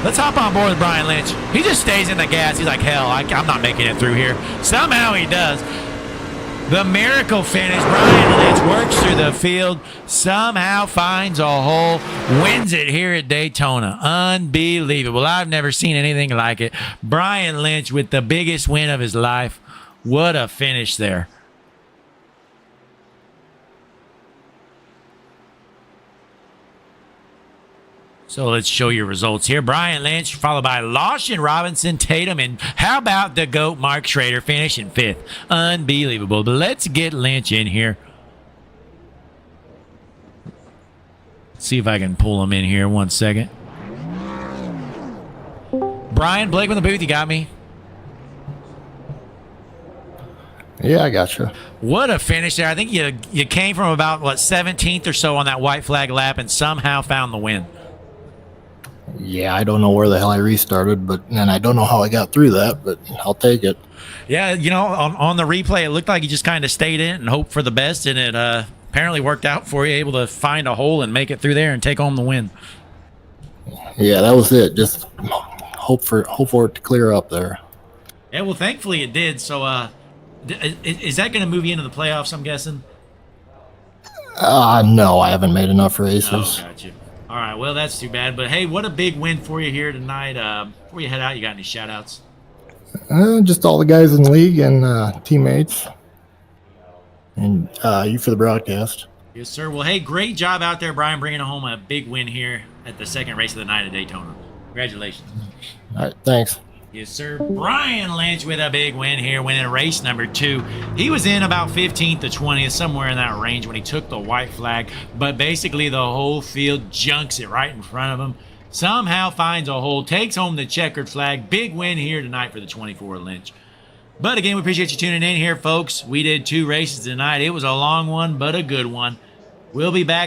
Let's hop on board with Brian Lynch. He just stays in the gas. He's like, hell, I'm not making it through here. Somehow he does. The miracle finish. Brian Lynch works through the field. Somehow finds a hole. Wins it here at Daytona. Unbelievable. I've never seen anything like it. Brian Lynch with the biggest win of his life. What a finish there. So let's show you results here. Brian Lynch, followed by Lawson, Robinson, Tatum, and how about the GOAT, Mark Schrader, finishing 5th. Unbelievable. But let's get Lynch in here. See if I can pull him in here 1 second. Brian, Blake in the booth, you got me? Yeah, I gotcha. What a finish there. I think you came from about, 17th or so on that white flag lap and somehow found the win. Yeah, I don't know where the hell I restarted, and I don't know how I got through that, but I'll take it. Yeah, on the replay, it looked like you just kind of stayed in and hoped for the best, and it apparently worked out for you, able to find a hole and make it through there and take home the win. Yeah, that was it. Just hope for it to clear up there. Yeah, well, thankfully it did. So, is that going to move you into the playoffs, I'm guessing? No, I haven't made enough races. Oh, got you. All right, well, that's too bad. But, hey, what a big win for you here tonight. Before you head out, you got any shout-outs? Just all the guys in the league and teammates. And you for the broadcast. Yes, sir. Well, hey, great job out there, Brian, bringing home a big win here at the second race of the night at Daytona. Congratulations. All right, thanks. Yes, sir. Brian Lynch with a big win here, winning race number 2. He was in about 15th to 20th, somewhere in that range when he took the white flag. But basically the whole field junks it right in front of him. Somehow finds a hole, takes home the checkered flag. Big win here tonight for the 24 Lynch. But again, we appreciate you tuning in here, folks. We did 2 races tonight. It was a long one, but a good one. We'll be back